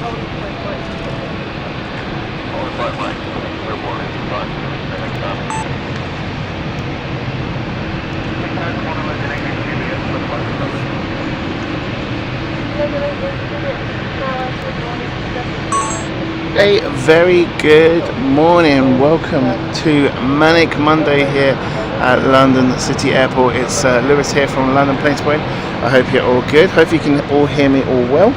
A very good morning. Welcome to Manic Monday here at London City Airport. It's Lewis here from London Planespotting. I hope you're all good. Hope you can all hear me all well.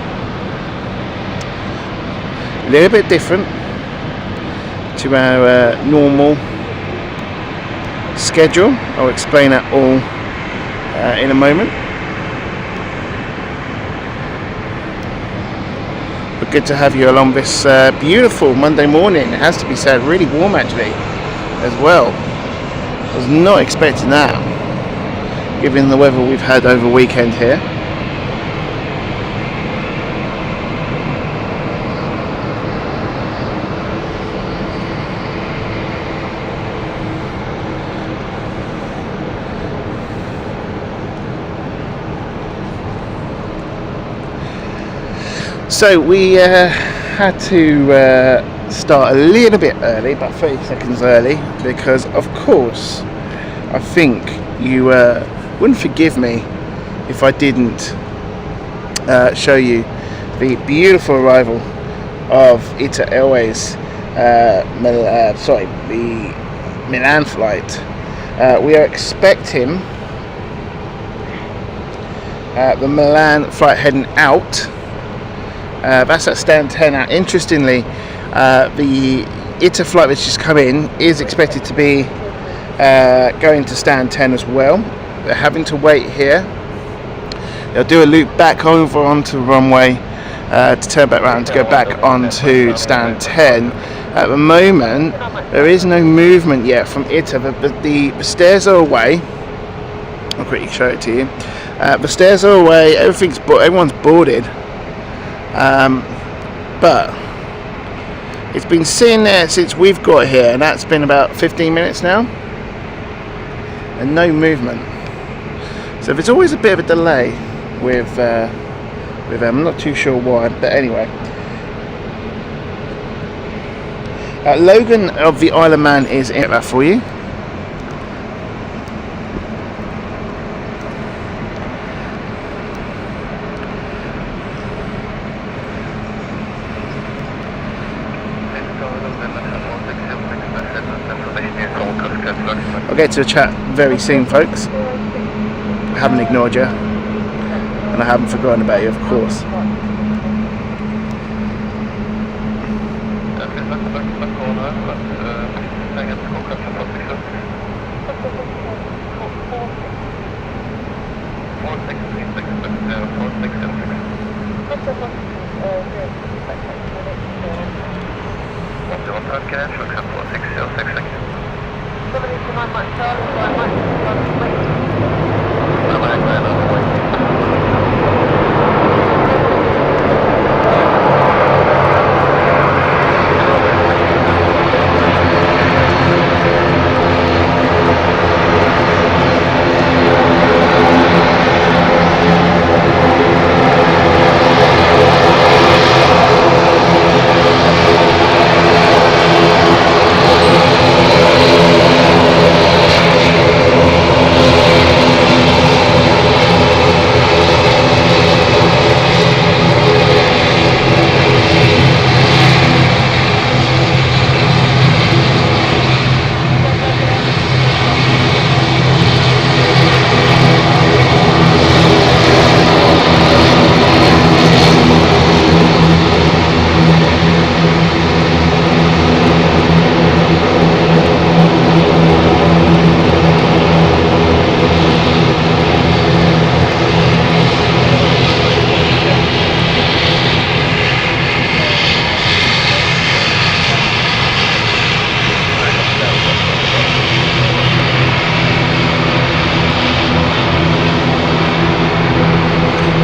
A little bit different to our normal schedule. I'll explain that all in a moment. But good to have you along this beautiful Monday morning. It has to be said, really warm actually as well. I was not expecting that, given the weather we've had over the weekend here. So we had to start a little bit early, about 30 seconds early, because of course I think you wouldn't forgive me if I didn't show you the beautiful arrival of ITA Airways the Milan flight. We are expecting the Milan flight heading out. That's at stand 10 now. Interestingly, the ITA flight that's just come in is expected to be going to stand 10 as well. They're having to wait here. They'll do a loop back over onto the runway to turn back around to go back onto stand 10. At the moment, there is no movement yet from ITA. The stairs are away. I'll quickly show it to you. The stairs are away. Everyone's boarded. But it's been sitting there since we've got here, and that's been about 15 minutes now, and no movement. So there's always a bit of a delay with them. I'm not too sure why, but anyway. Logan of the Isle of Man is in that for you. I'll get to the chat very soon, folks. I haven't ignored you, and I haven't forgotten about you, of course.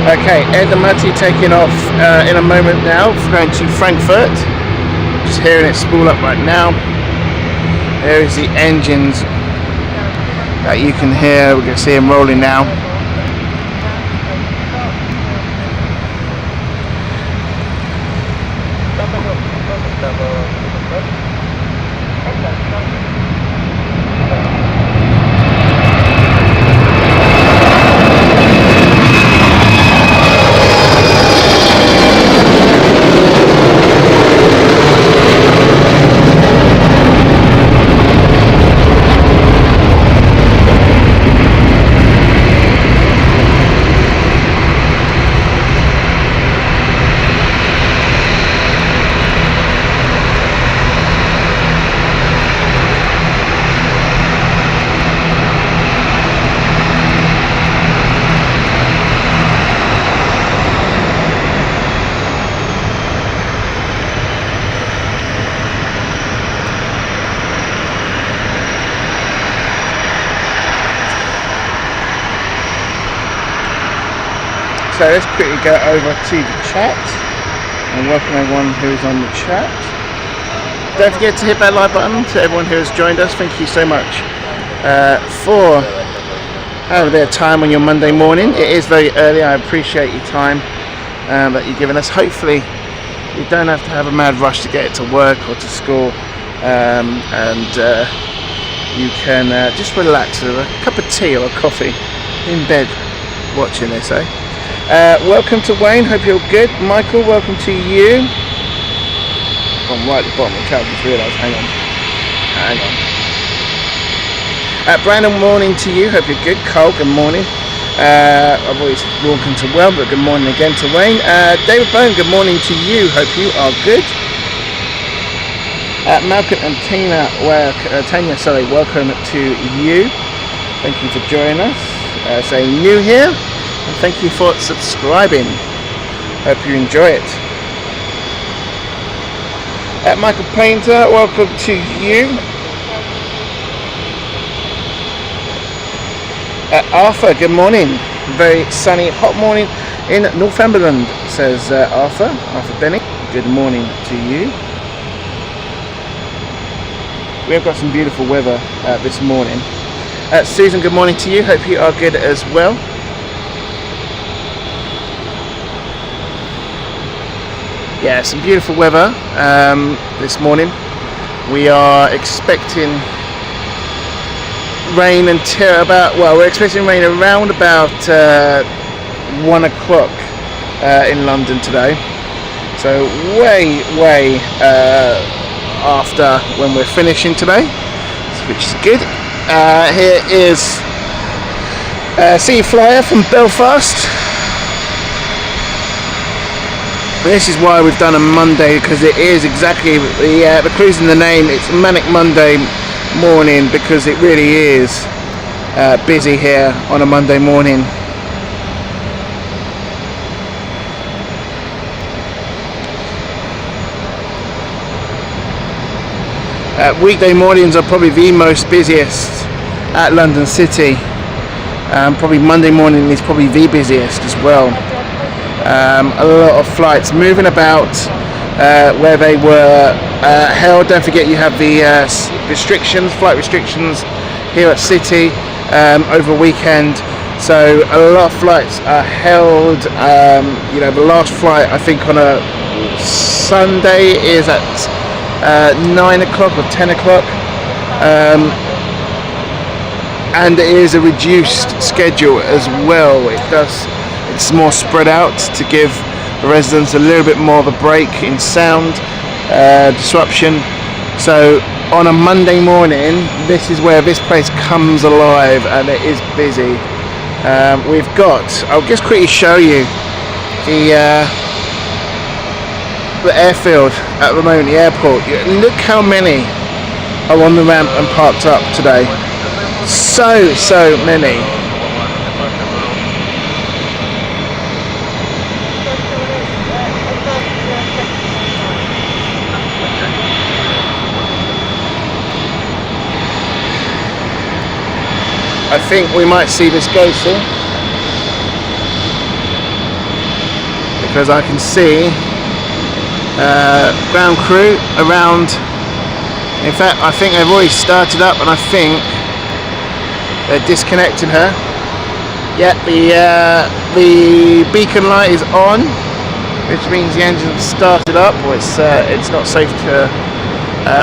Okay, Ed and Matty taking off in a moment now, going to Frankfurt. Just hearing it spool up right now. There is the engines that you can hear. We can see them rolling now. So let's quickly go over to the chat and welcome everyone who's on the chat. Don't forget to hit that like button. To everyone who has joined us, thank you so much for having their time on your Monday morning. It is very early. I appreciate your time that you've given us. Hopefully you don't have to have a mad rush to get to work or to school, and you can just relax with a cup of tea or a coffee in bed watching this, eh? Welcome to Wayne, hope you're good. Michael, welcome to you. I'm right at the bottom of the chat, I just realised, hang on. Brandon, morning to you, hope you're good. Carl, good morning. I've always said welcome to well, but good morning again to Wayne. David Bone, good morning to you, hope you are good. Malcolm and Tanya, welcome to you. Thank you for joining us. Saying new here. And thank you for subscribing. Hope you enjoy it. Michael Painter, welcome to you. Arthur, good morning. Very sunny, hot morning in Northumberland, says Arthur Benny. Good morning to you. We have got some beautiful weather this morning. Susan, good morning to you. Hope you are good as well. Yeah, some beautiful weather this morning. We are expecting rain until we're expecting rain around about 1 o'clock in London today. So way after when we're finishing today, which is good. Here is Sea Flyer from Belfast. This is why we've done a Monday, because it is exactly the clue's in the name. It's Manic Monday Morning, because it really is busy here on a Monday morning. Weekday mornings are probably the most busiest at London City. Probably Monday morning is probably the busiest as well. A lot of flights moving about where they were held. Don't forget you have the flight restrictions here at City over weekend. So a lot of flights are held. The last flight I think on a Sunday is at 9 o'clock or 10 o'clock. And it is a reduced schedule as well. It's more spread out to give the residents a little bit more of a break in sound disruption. So on a Monday morning, this is where this place comes alive, and it is busy. We've got, I'll just quickly show you the airfield at the moment, the airport. Look how many are on the ramp and parked up today. So many. I think we might see this go soon, because I can see ground crew around. In fact, I think they've already started up, and I think they're disconnecting her. Yeah, the beacon light is on. which means the engine has started up, or it's not safe to,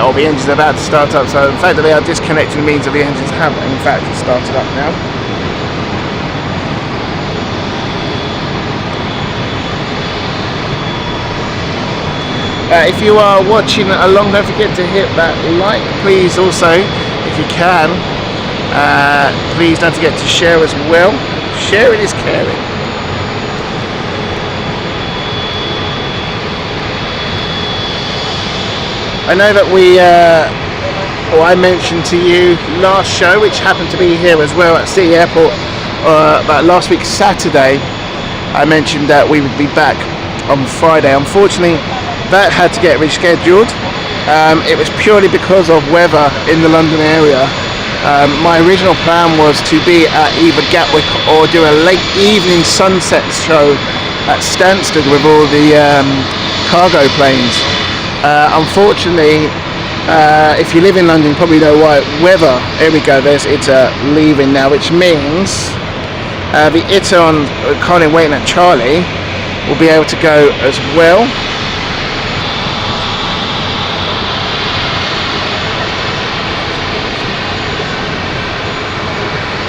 or the engine's about to start up. So the fact that they are disconnecting means that the engines have in fact started up now. If you are watching along, don't forget to hit that like. Please also, if you can, please don't forget to share as well. Sharing is caring. I know that I mentioned to you last show, which happened to be here as well at City Airport, about last week Saturday. I mentioned that we would be back on Friday. Unfortunately, that had to get rescheduled. It was purely because of weather in the London area. My original plan was to be at either Gatwick or do a late evening sunset show at Stansted with all the cargo planes. Unfortunately, if you live in London, you probably know why. Weather, here we go, there's ITA leaving now, which means the ITA on Colin waiting at Charlie will be able to go as well.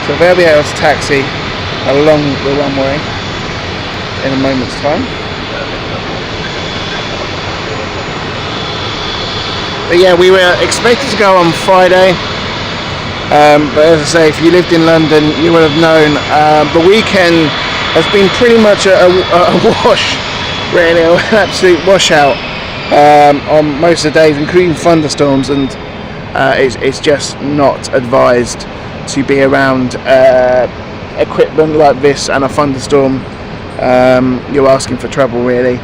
So they'll be able to taxi along the runway in a moment's time. But yeah, we were expected to go on Friday, but as I say, if you lived in London, you would have known the weekend has been pretty much a wash, really, an absolute washout on most of the days, including thunderstorms, and it's just not advised to be around equipment like this and a thunderstorm. You're asking for trouble, really.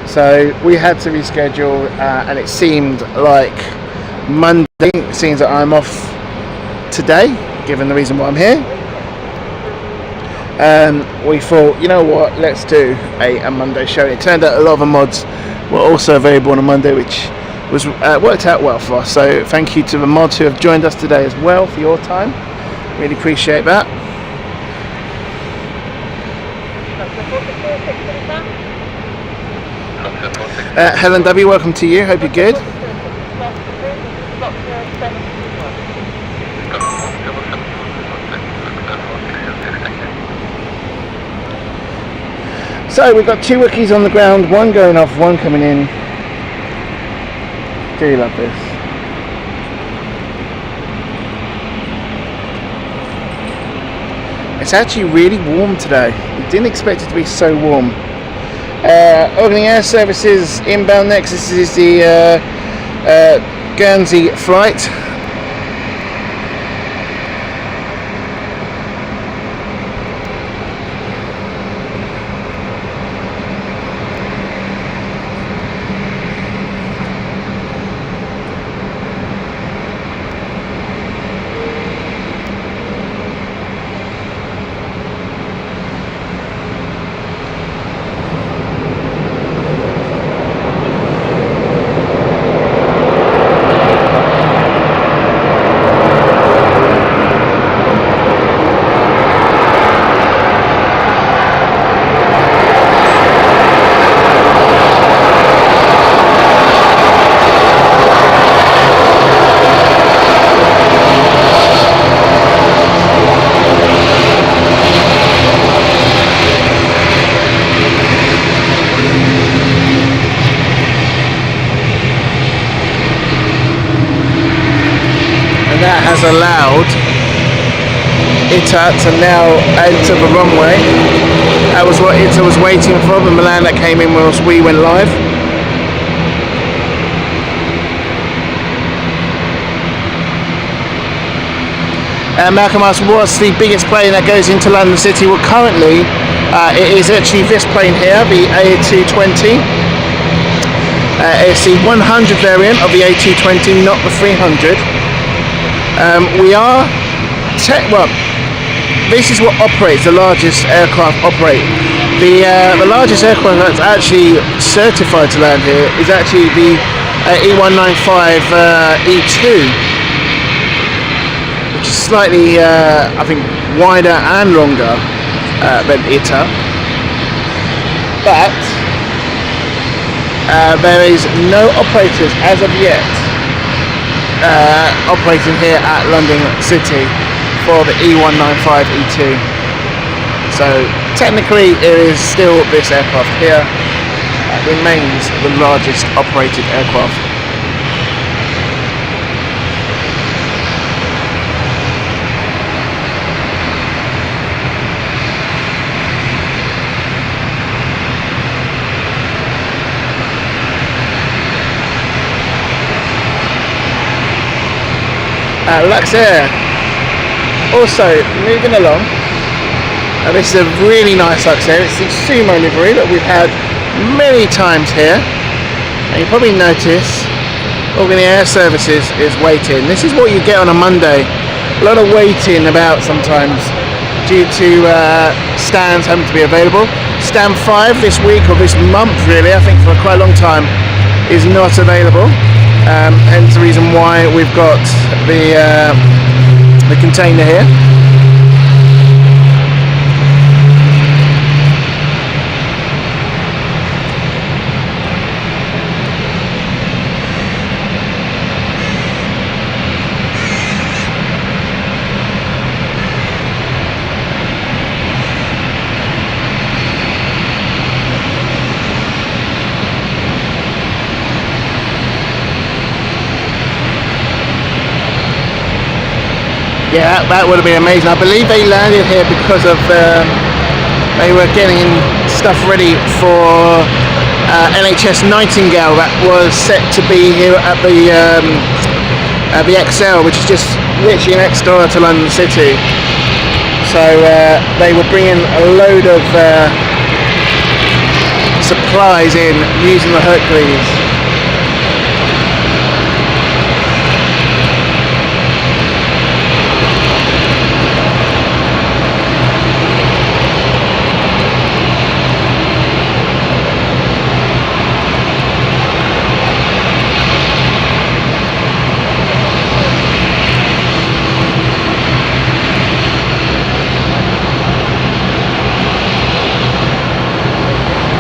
So we had to reschedule, and it seemed like Monday. It seems that I'm off today, given the reason why I'm here. We thought, you know what, let's do a Monday show. It turned out a lot of the mods were also available on a Monday, which was worked out well for us. So thank you to the mods who have joined us today as well for your time. Really appreciate that. Helen W, welcome to you. Hope you're good. So we've got two Wookiees on the ground, one going off, one coming in. Do you love this? It's actually really warm today. We didn't expect it to be so warm. Opening air services inbound next. This is the Guernsey flight. That has allowed ITA to now enter the runway. That was what ITA was waiting for, the Milan that came in whilst we went live. Malcolm asked, what's the biggest plane that goes into London City? Well, currently it is actually this plane here, the A220. It's the 100 variant of the A220, not the 300. We are this is what operates the largest aircraft operate. The largest aircraft that's actually certified to land here is actually the E195 E2, which is slightly I think wider and longer than ITA, but There is no operators as of yet operating here at London City for the E195 E2. So technically it is still this aircraft here. Remains the largest operated aircraft. Luxair also moving along. This is a really nice Luxair. It's the Sumo livery that we've had many times here, and you probably notice Organi Air Services is waiting. This is what you get on a Monday. A lot of waiting about sometimes due to stands having to be available. Stand 5 this week, or this month really, I think for quite a long time, is not available. Hence the reason why we've got the container here. Yeah, that would have been amazing. I believe they landed here because of they were getting stuff ready for NHS Nightingale that was set to be here at the XL, which is just literally next door to London City. So they were bringing a load of supplies in using the Hercules.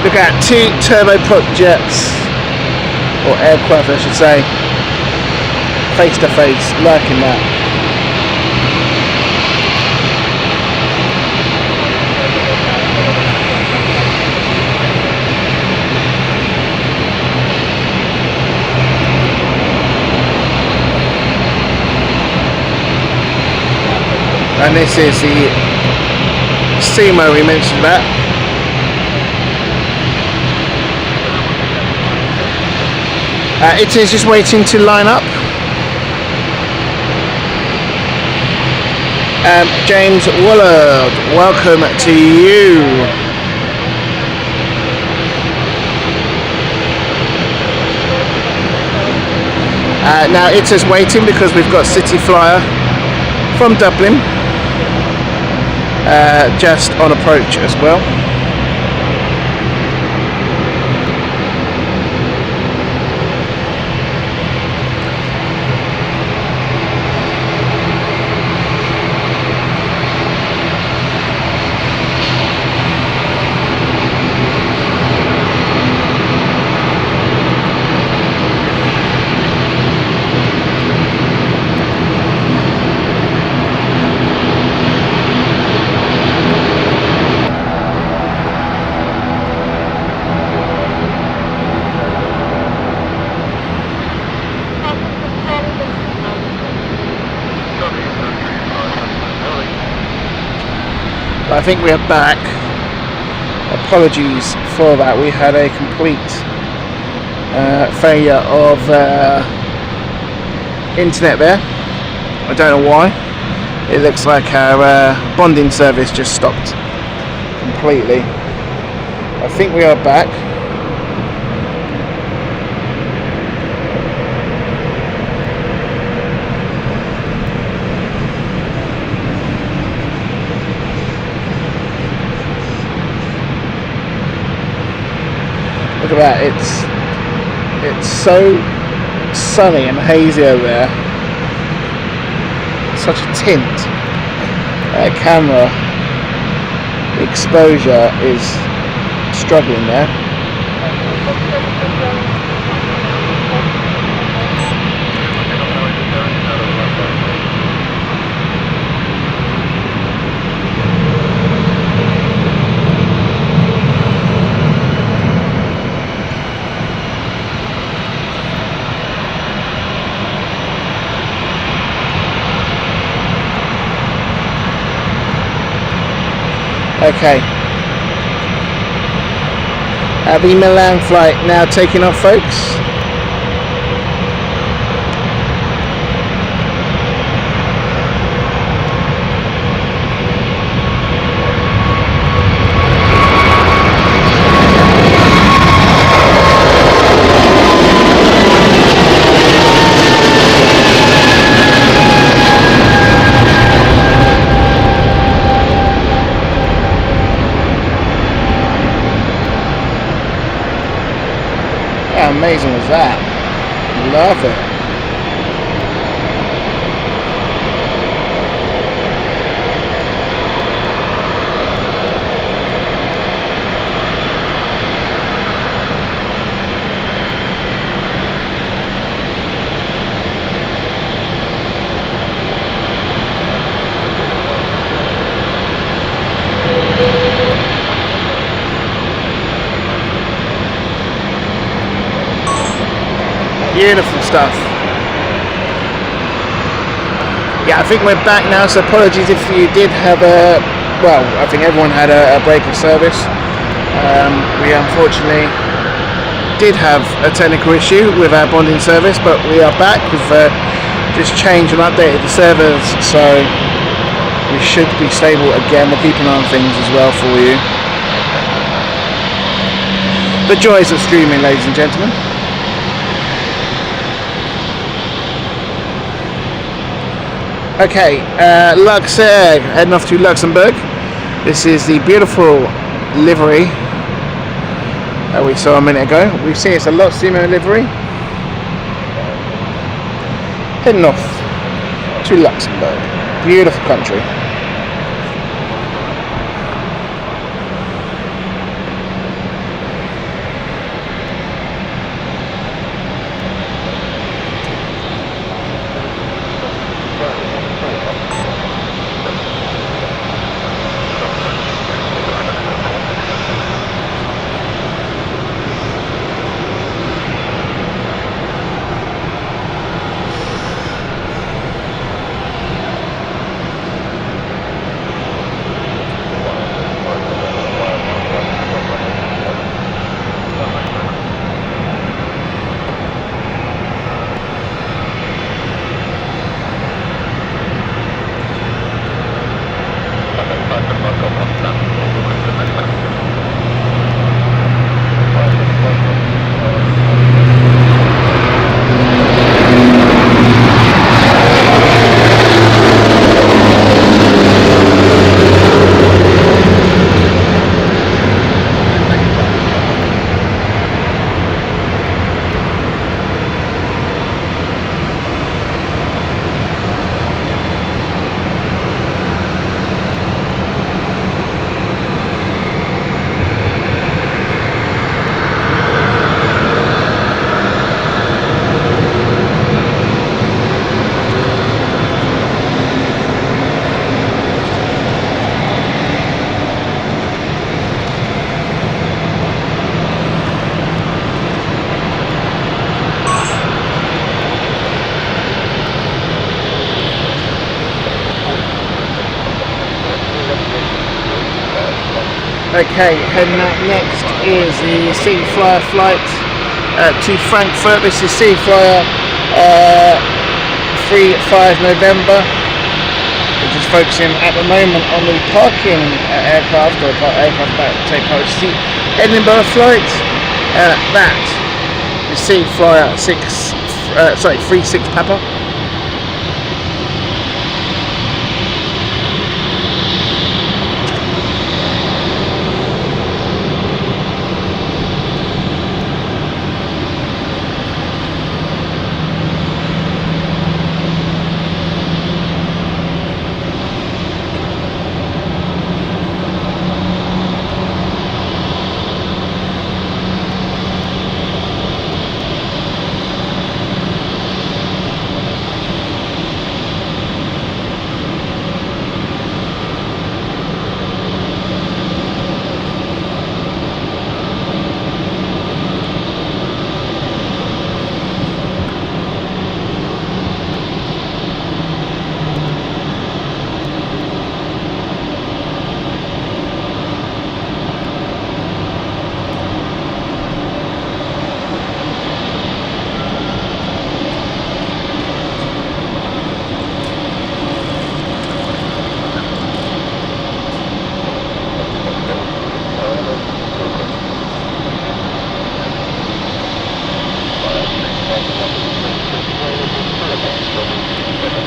Look at 2 turboprop jets, or aircraft I should say, face to face, liking that. And this is the Sumo we mentioned about. It is just waiting to line up. James Woolard, welcome to you. Now it is waiting because we've got City Flyer from Dublin just on approach as well. I think we are back. Apologies for that. We had a complete failure of internet there. I don't know why. It looks like our bonding service just stopped completely. I think we are back. Look at that, it's so sunny and hazy over there. Such a tint. That camera exposure is struggling there. Okay. The Milan flight now taking off, folks. How amazing was that? Love it. Beautiful stuff. Yeah, I think we're back now, so apologies if you did have a, well, I think everyone had a break of service. We unfortunately did have a technical issue with our bonding service, but we are back. We've just changed and updated the servers, so we should be stable again. We're keeping on things as well for you. The joys of streaming, ladies and gentlemen. Okay, Luxembourg, heading off to Luxembourg. This is the beautiful livery that we saw a minute ago. We see it's a lot similar livery. Heading off to Luxembourg. Beautiful country. Okay, heading up next is the Sea Flyer flight to Frankfurt. This is Sea Flyer 3-5 November. We're just focusing at the moment on the parking aircraft, or aircraft about to take part. The Edinburgh flight. That is Sea Flyer 3-6 Papa.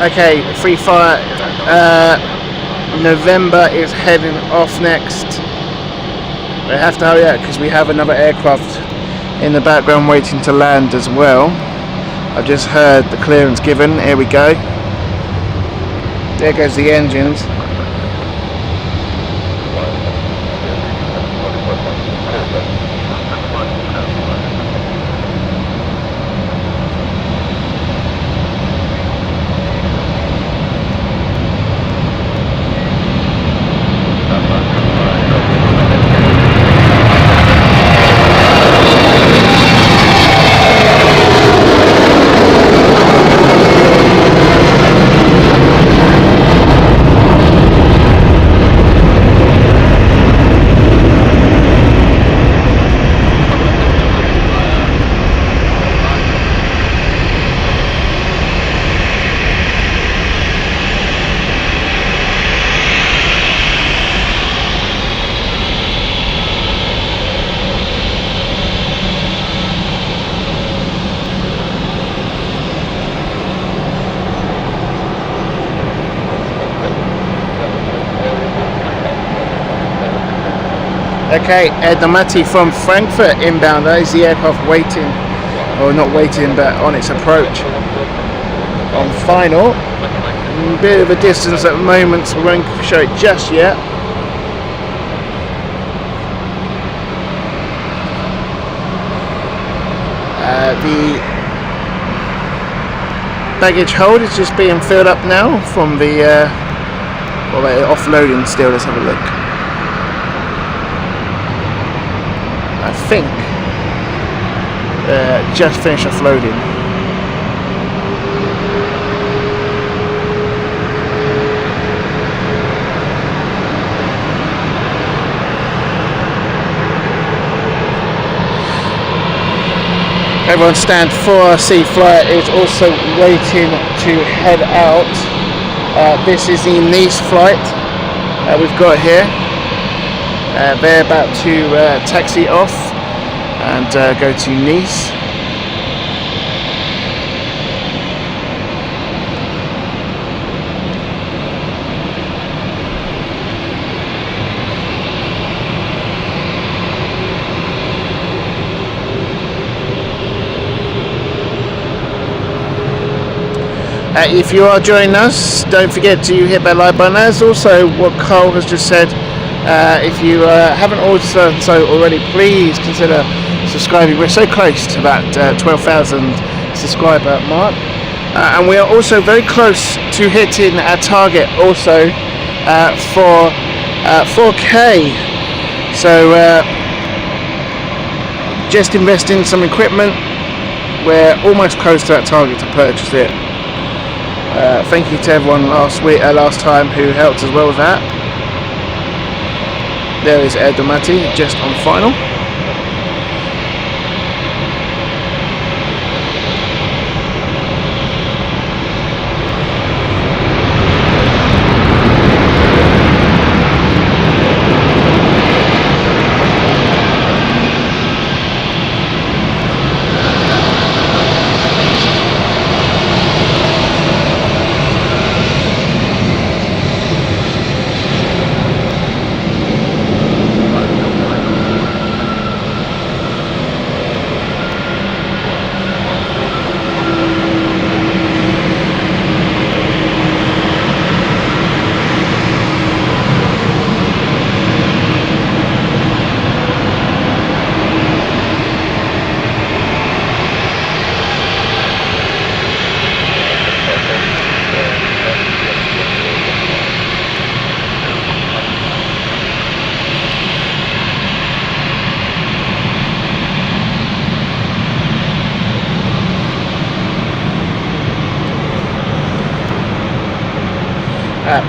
Okay, Free Fire November is heading off next. We have to hurry up because we have another aircraft in the background waiting to land as well. I've just heard the clearance given. Here we go. There goes the engines. Okay, Ed Domati from Frankfurt inbound. That is the aircraft waiting, or not waiting, but on its approach on final. A bit of a distance at the moment, so we won't show it just yet. The baggage hold is just being filled up now from the offloading still. Let's have a look. I think just finished offloading. Everyone stand 4RC Flyer is also waiting to head out. This is the Nice flight we've got here. They're about to taxi off and go to Nice. If you are joining us, don't forget to hit that like button. As also what Carl has just said, if you haven't also already, please consider subscribing. We're so close to that 12,000 subscriber mark, and we are also very close to hitting our target also for 4K. So just invest in some equipment. We're almost close to that target to purchase it. Thank you to everyone last time who helped as well with that. There is Ed Domati just on final.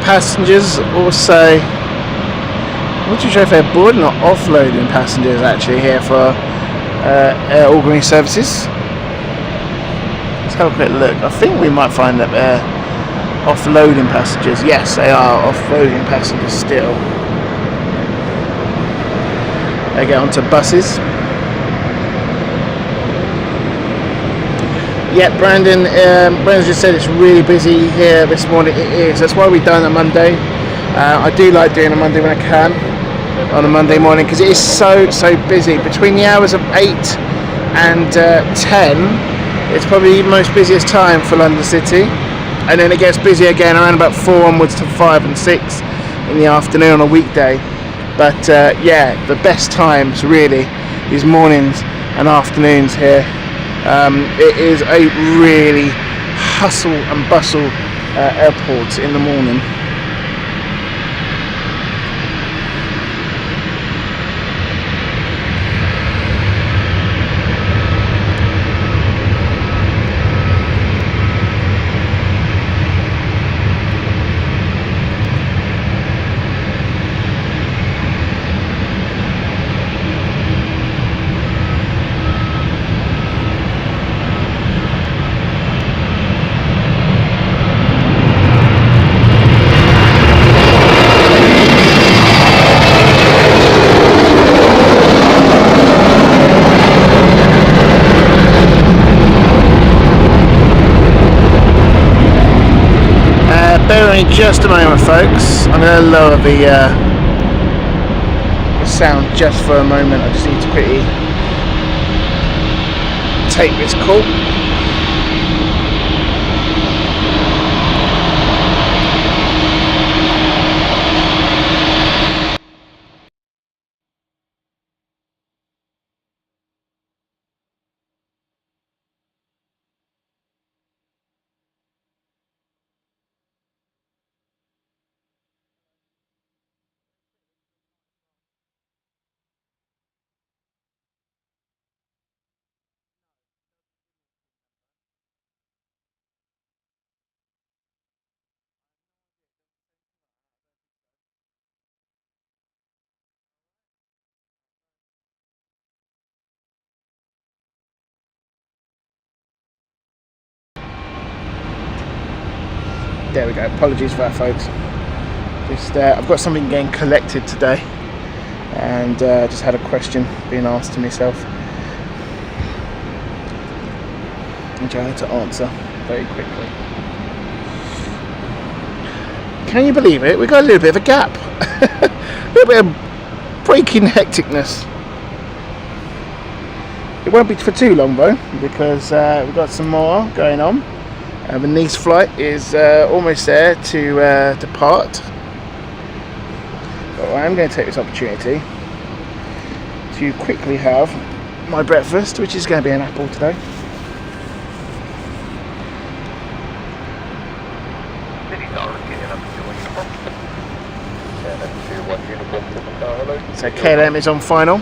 Passengers also, I'm not too sure if they're boarding or offloading passengers actually here for Air Albany services. Let's have a quick look. I think we might find that they're offloading passengers. Yes, they are offloading passengers still. They get onto buses. Yeah, Brandon just said it's really busy here this morning. It is. That's why we've done a Monday. I do like doing a Monday when I can on a Monday morning because it is so busy. Between the hours of 8 and 10, it's probably the most busiest time for London City, and then it gets busy again around about 4 onwards to 5 and 6 in the afternoon on a weekday. But yeah, the best times really is mornings and afternoons here. It is a really hustle and bustle airport in the morning. Bear with me just a moment, folks. I'm going to lower the sound just for a moment. I just need to quickly take this call. There we go. Apologies for that, folks. Just I've got something getting collected today, and just had a question being asked to myself, which I had to answer very quickly. Can you believe it? We got a little bit of a gap, a little bit of breaking hecticness. It won't be for too long though, because we've got some more going on. The Nice flight is almost there to depart. But I am going to take this opportunity to quickly have my breakfast, which is going to be an apple today. So KLM is on final.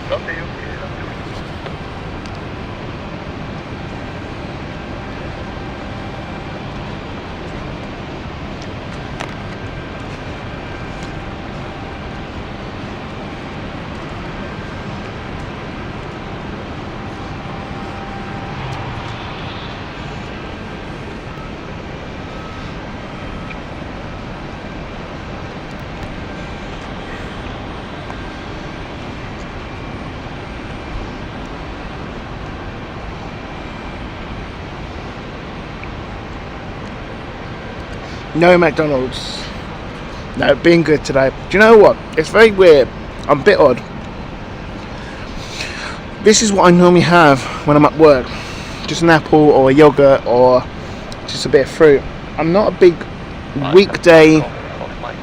No McDonald's. No, being good today. Do you know what? It's very weird. I'm a bit odd. This is what I normally have when I'm at work. Just an apple or a yogurt or just a bit of fruit. I'm not a big weekday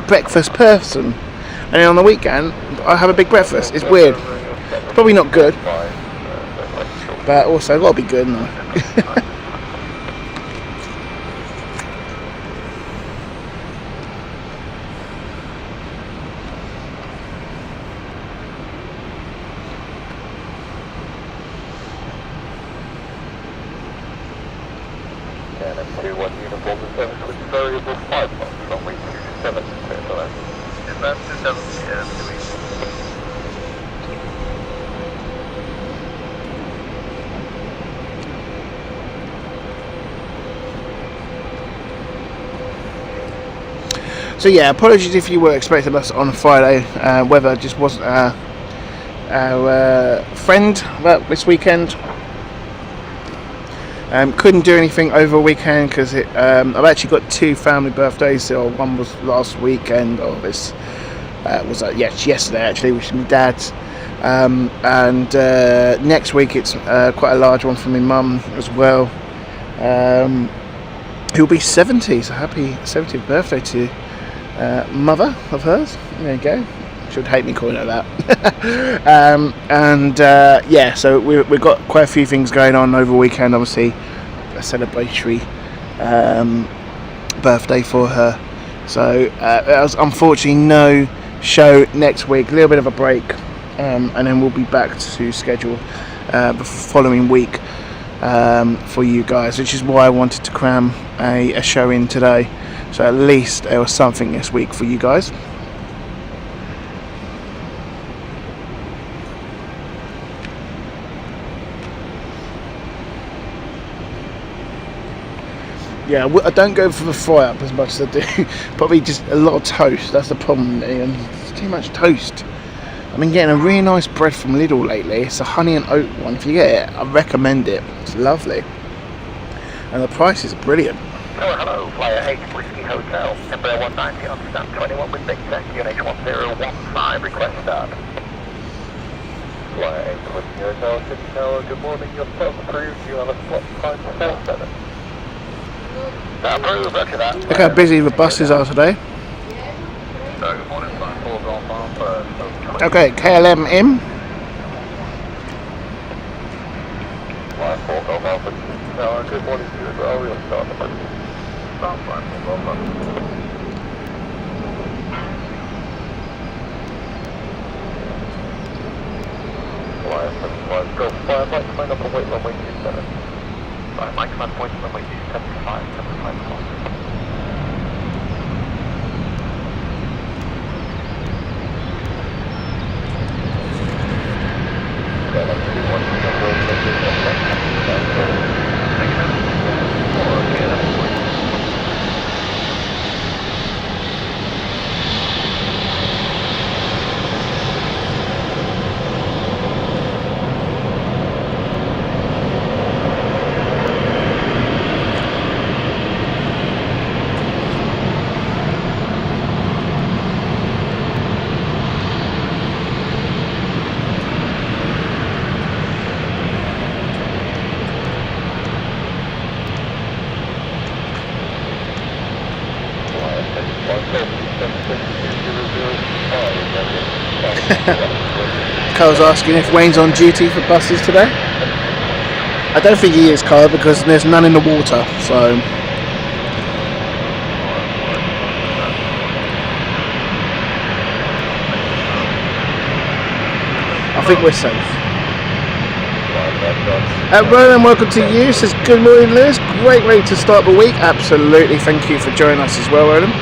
breakfast person. And then on the weekend, I have a big breakfast. It's weird. Probably not good. But also, I've got to be good now. So yeah, apologies if you were expecting us on Friday. Weather just wasn't our friend this weekend. Couldn't do anything over a weekend because I've actually got 2 family birthdays. So one was last weekend. This was yesterday actually, which is my dad's. And next week it's quite a large one for my mum as well. Who'll be 70. So happy 70th birthday to mother of hers. There you go. Should hate me calling her that. So we've got quite a few things going on over the weekend. Obviously, a celebratory birthday for her. So there was unfortunately no show next week. A little bit of a break, and then we'll be back to schedule the following week for you guys, which is why I wanted to cram a show in today. So at least there was something this week for you guys. Yeah, I don't go for the fry up as much as I do. Probably just a lot of toast. That's the problem. It's too much toast. I've been getting a really nice bread from Lidl lately. It's a honey and oat one. If you get it, I recommend it. It's lovely. And the prices are brilliant. Hello, Flyer 8 Whiskey Hotel. Number 190 on stand 21 with Big Tech, UNH 1015, request start. Flyer 8 Whiskey Hotel, City Tower, good morning, you're self-approved, you have a slot time for 47. Approved, look at that. Look how busy the buses are today. Good morning, Flight 4 Golf Alpha. Okay, KLM in. Flight 4 Golf Alpha, Tower, good morning to you as well, we'll start the bus. Start Flight 4 Golf Alpha. Flyer 75 Golf, Flyer, Mike, find up a wait runway 27. Flyer, Mike, find point runway 275, 75 o'clock. Carl's asking if Wayne's on duty for buses today. I don't think he is, Carl, because there's none in the water, so I think we're safe. Roland, welcome to you. Says good morning, Liz. Great way to start the week. Absolutely. Thank you for joining us as well, Roland.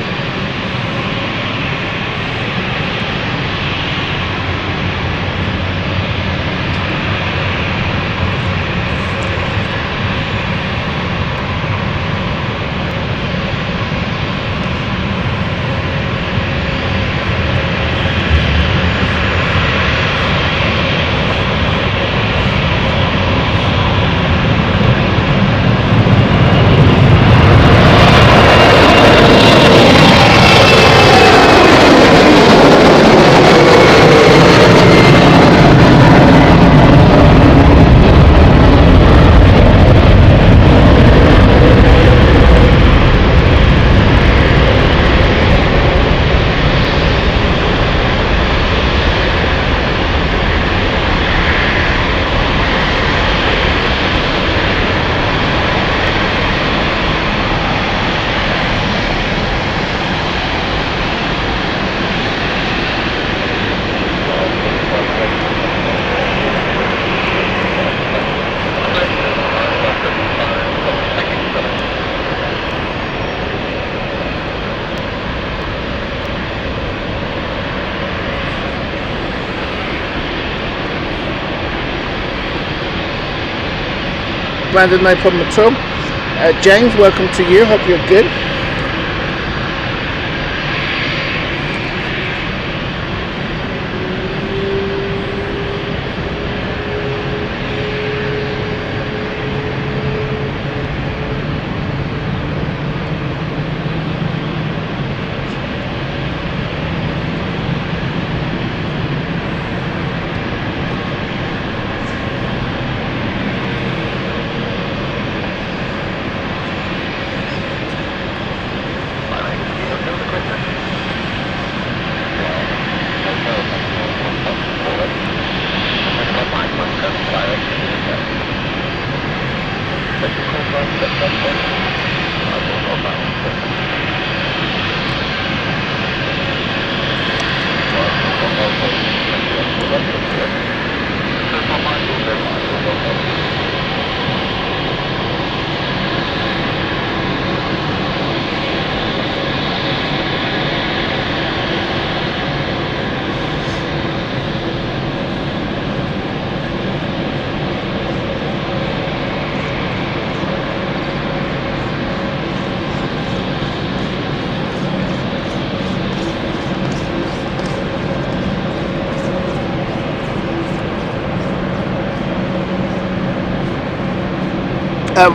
Brandon, no problem at all. James, welcome to you. Hope you're good.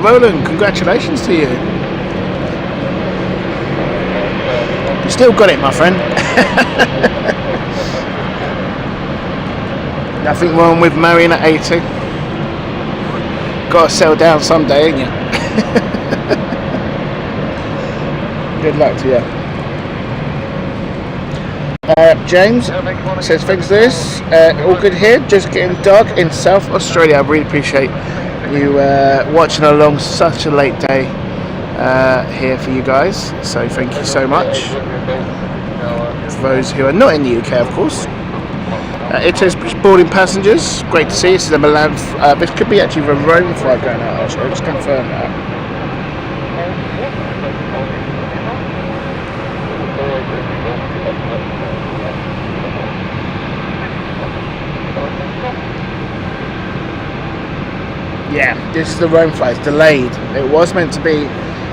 Roland, congratulations to you. You still got it, my friend. Nothing wrong with marrying at 80. Got to settle down someday, ain't you? Good luck to you. James says, thanks for this. All good here, just getting dark in South Australia. I really appreciate you watching along such a late day here for you guys, so thank you so much. For those who are not in the UK, of course. It says boarding passengers, great to see. This is a Milan, this could be actually the Rome flight going out, actually. I'll just confirm that. Yeah, this is the Rome flight, it's delayed. It was meant to be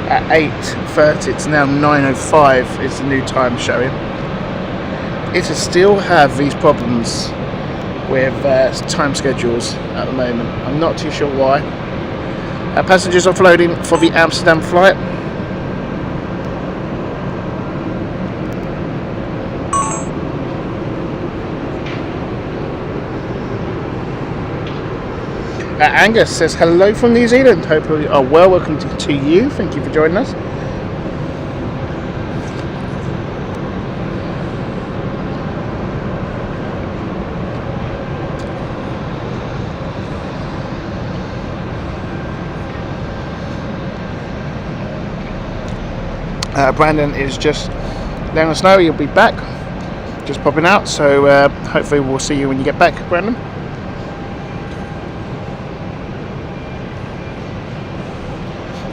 at 8:30, it's now 9:05 is the new time showing. It still have these problems with time schedules at the moment. I'm not too sure why. Passengers offloading for the Amsterdam flight. Angus says hello from New Zealand. Hopefully you are well. Welcome to you. Thank you for joining us. Brandon is just letting us know he'll be back, just popping out, so hopefully we'll see you when you get back, Brandon.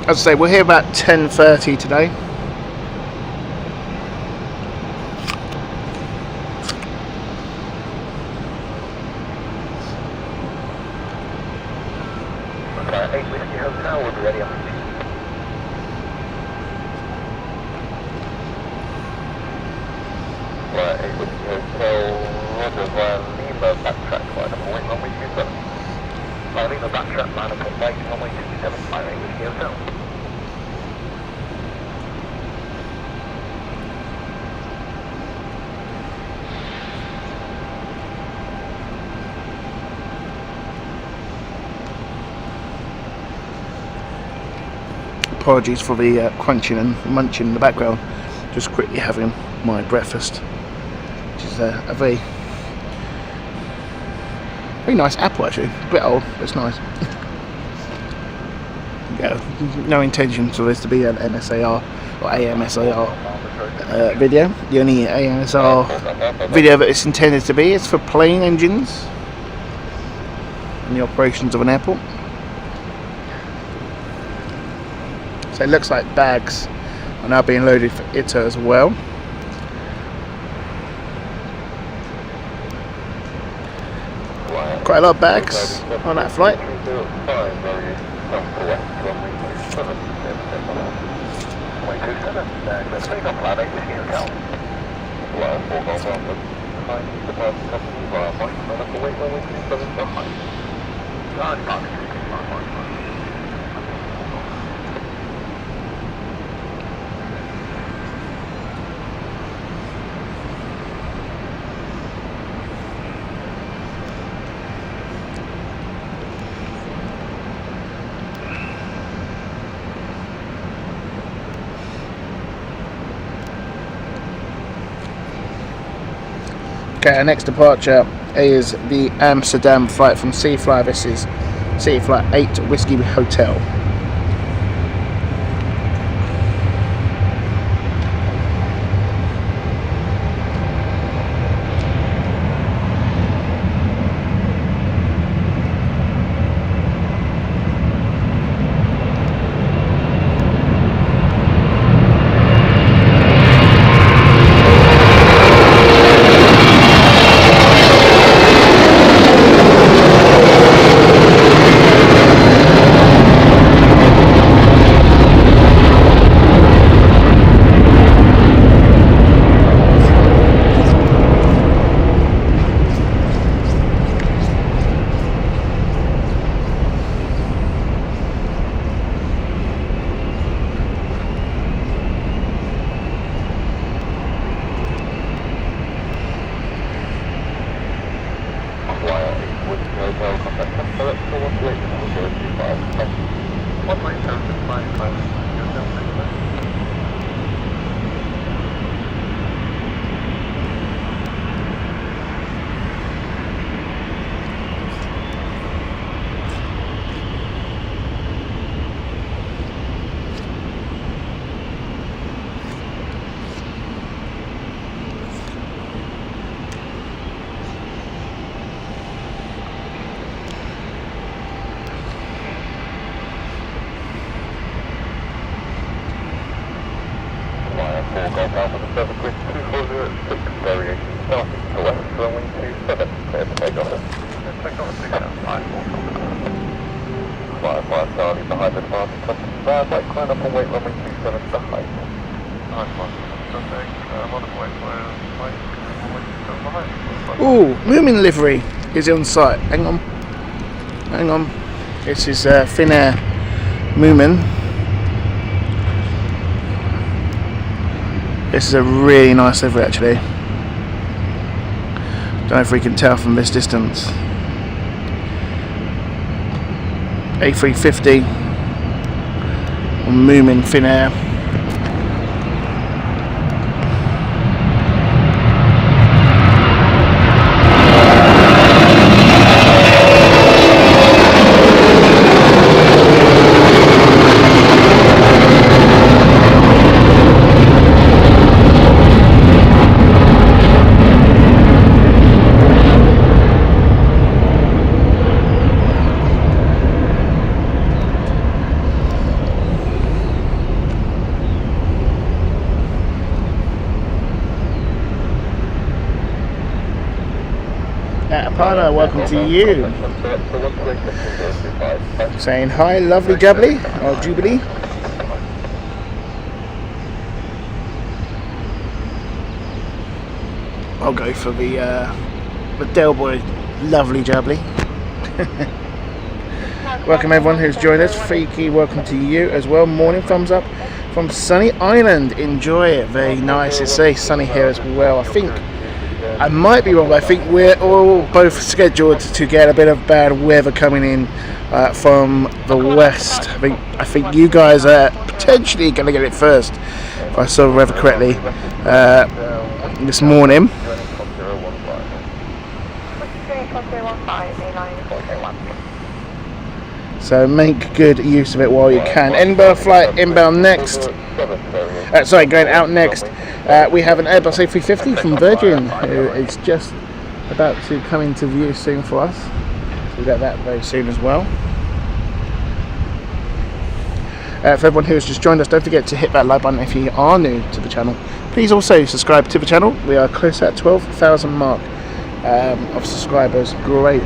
As I say, we're here about 10:30 today. Okay, 8 Whiskey Hotel will be ready on the Right, 8 Whiskey Hotel, Roger via Lima, backtrack line up away runway 27. Via Lima, backtrack line up away runway 27, via 8 Whiskey Hotel. Apologies for the crunching and munching in the background. Just quickly having my breakfast, which is a very nice apple actually. A bit old, but it's nice. Yeah, no intention for this to be an MSAR or AMSAR video. The only AMSR video that it's intended to be is for plane engines and the operations of an airport. So it looks like bags are now being loaded for ITA as well. Quite a lot of bags on that flight. Okay, our next departure is the Amsterdam flight from Seafly. This is Seafly 8 Whiskey Hotel. Ooh, Moomin livery is on site. Hang on. This is Finnair Moomin. This is a really nice livery actually. Don't know if we can tell from this distance. A350 on Moomin Finnair. Aparna, welcome to you. Saying hi, lovely Jubilee, or Jubilee. I'll go for the Del Boy, lovely Jubilee. Welcome everyone who's joined us. Freaky, welcome to you as well. Morning, thumbs up from Sunny Island. Enjoy it. Very nice. It's very sunny here as well. I think I might be wrong, but I think we're all both scheduled to get a bit of bad weather coming in from the west. I think you guys are potentially going to get it first, if I saw the weather correctly, this morning. So make good use of it while you can. Edinburgh flight inbound next. Going out next. We have an Airbus A350 from Virgin, who is just about to come into view soon for us. So we'll get that very soon as well. For everyone who has just joined us, don't forget to hit that like button if you are new to the channel. Please also subscribe to the channel. We are close at 12,000 mark of subscribers. Great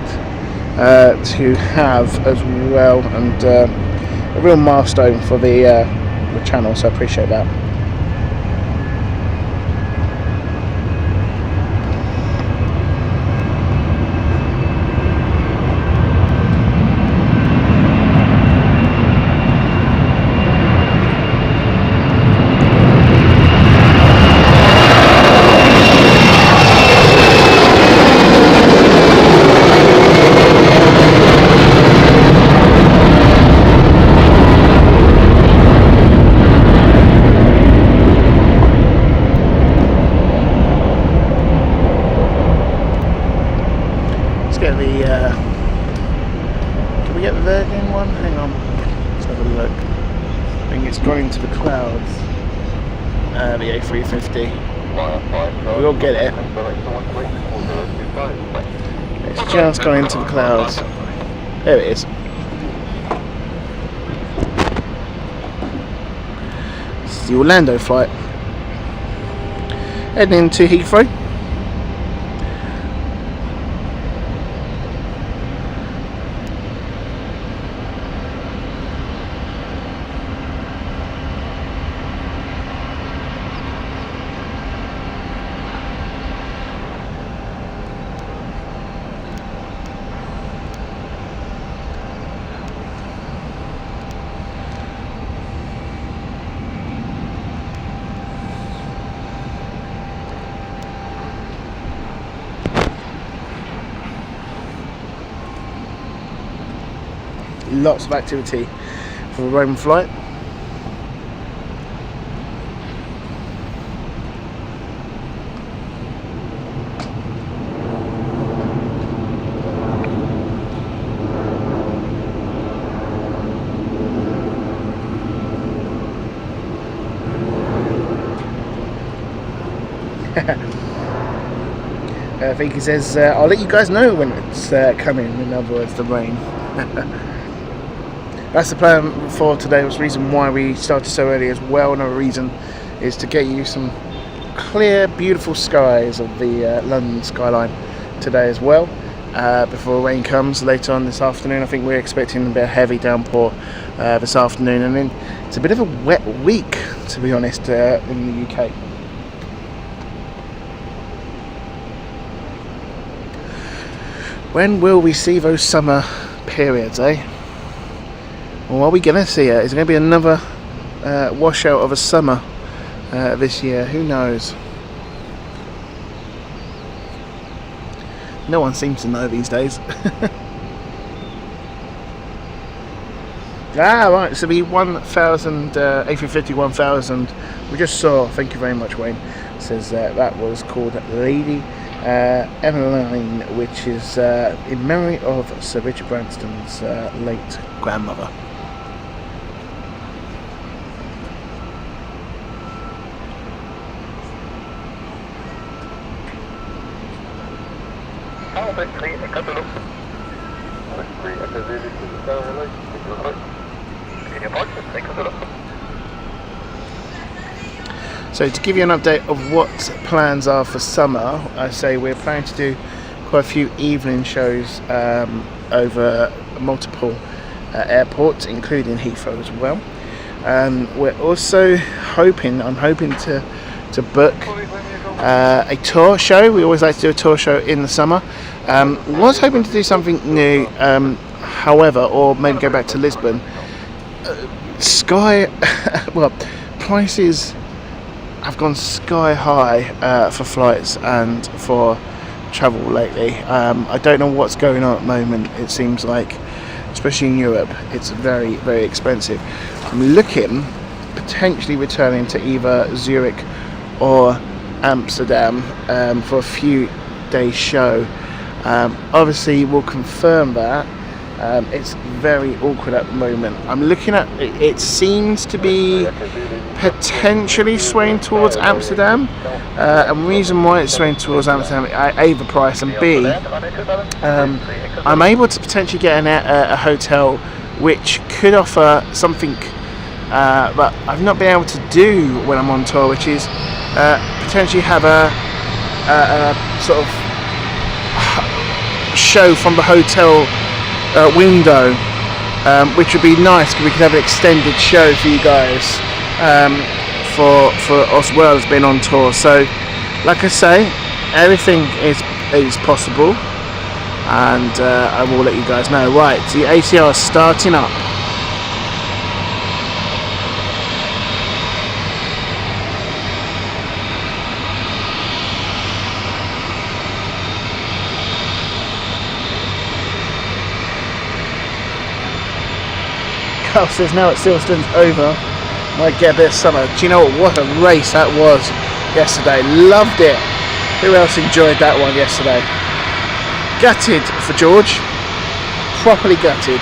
to have as well, and a real milestone for the channel, so I appreciate that. Can we get the Virgin one? Hang on, let's have a look. I think it's gone into the clouds. The A350. We'll get it. It's just gone into the clouds. There it is. This is the Orlando flight. Heading into Heathrow. Lots of activity for a Rome flight. I think he says, I'll let you guys know when it's coming, in other words, the rain. That's the plan for today. That's the reason why we started so early as well. Another reason is to get you some clear, beautiful skies of the London skyline today as well, before rain comes later on this afternoon. I think we're expecting a bit of heavy downpour this afternoon, and then it's a bit of a wet week, to be honest, in the UK. When will we see those summer periods, eh? Or are we going to see it? Is it going to be another washout of a summer this year? Who knows? No one seems to know these days. Right, so the 1000, A350 1000 we just saw, thank you very much, Wayne, says that was called Lady Emmeline, which is in memory of Sir Richard Branston's late grandmother. So to give you an update of what plans are for summer, I say we're planning to do quite a few evening shows over multiple airports, including Heathrow as well. We're also I'm hoping to book a tour show. We always like to do a tour show in the summer. Was hoping to do something new, however, or maybe go back to Lisbon. Prices have gone sky high for flights and for travel lately. I don't know what's going on at the moment. It seems like, especially in Europe, it's very, very expensive. I'm looking potentially returning to either Zurich or Amsterdam for a few days show. Obviously we'll confirm that. It's very awkward at the moment. I'm looking at it seems to be potentially swaying towards Amsterdam, and the reason why it's swaying towards Amsterdam, A, the price, and B, I'm able to potentially get a hotel which could offer something that I've not been able to do when I'm on tour, which is potentially have a sort of show from the hotel window, which would be nice because we could have an extended show for you guys for us well as being on tour. So like I say, everything is possible, and I will let you guys know. Right, the ACR is starting up. Carl says now at Silverstone's over, might get a bit of summer. Do you know what a race that was yesterday? Loved it. Who else enjoyed that one yesterday? Gutted for George. Properly gutted.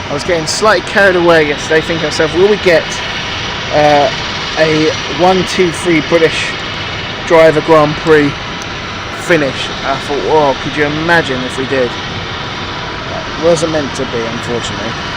I was getting slightly carried away yesterday, thinking to myself, will we get a 1-2-3 British Driver Grand Prix finish? I thought, oh, could you imagine if we did? It wasn't meant to be, unfortunately.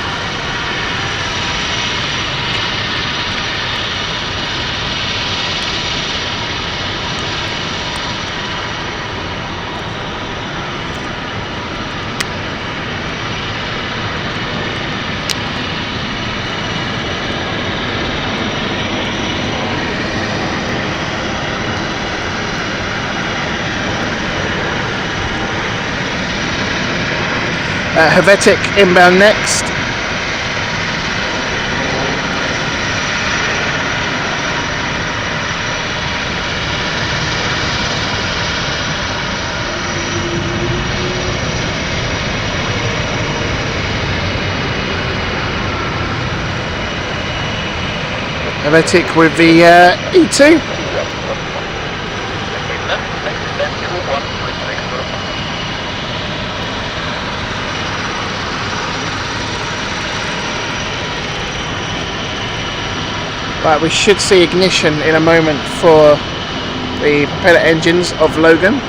Helvetic inbound next. Helvetic with the E2. Right, we should see ignition in a moment for the propeller engines of Logan.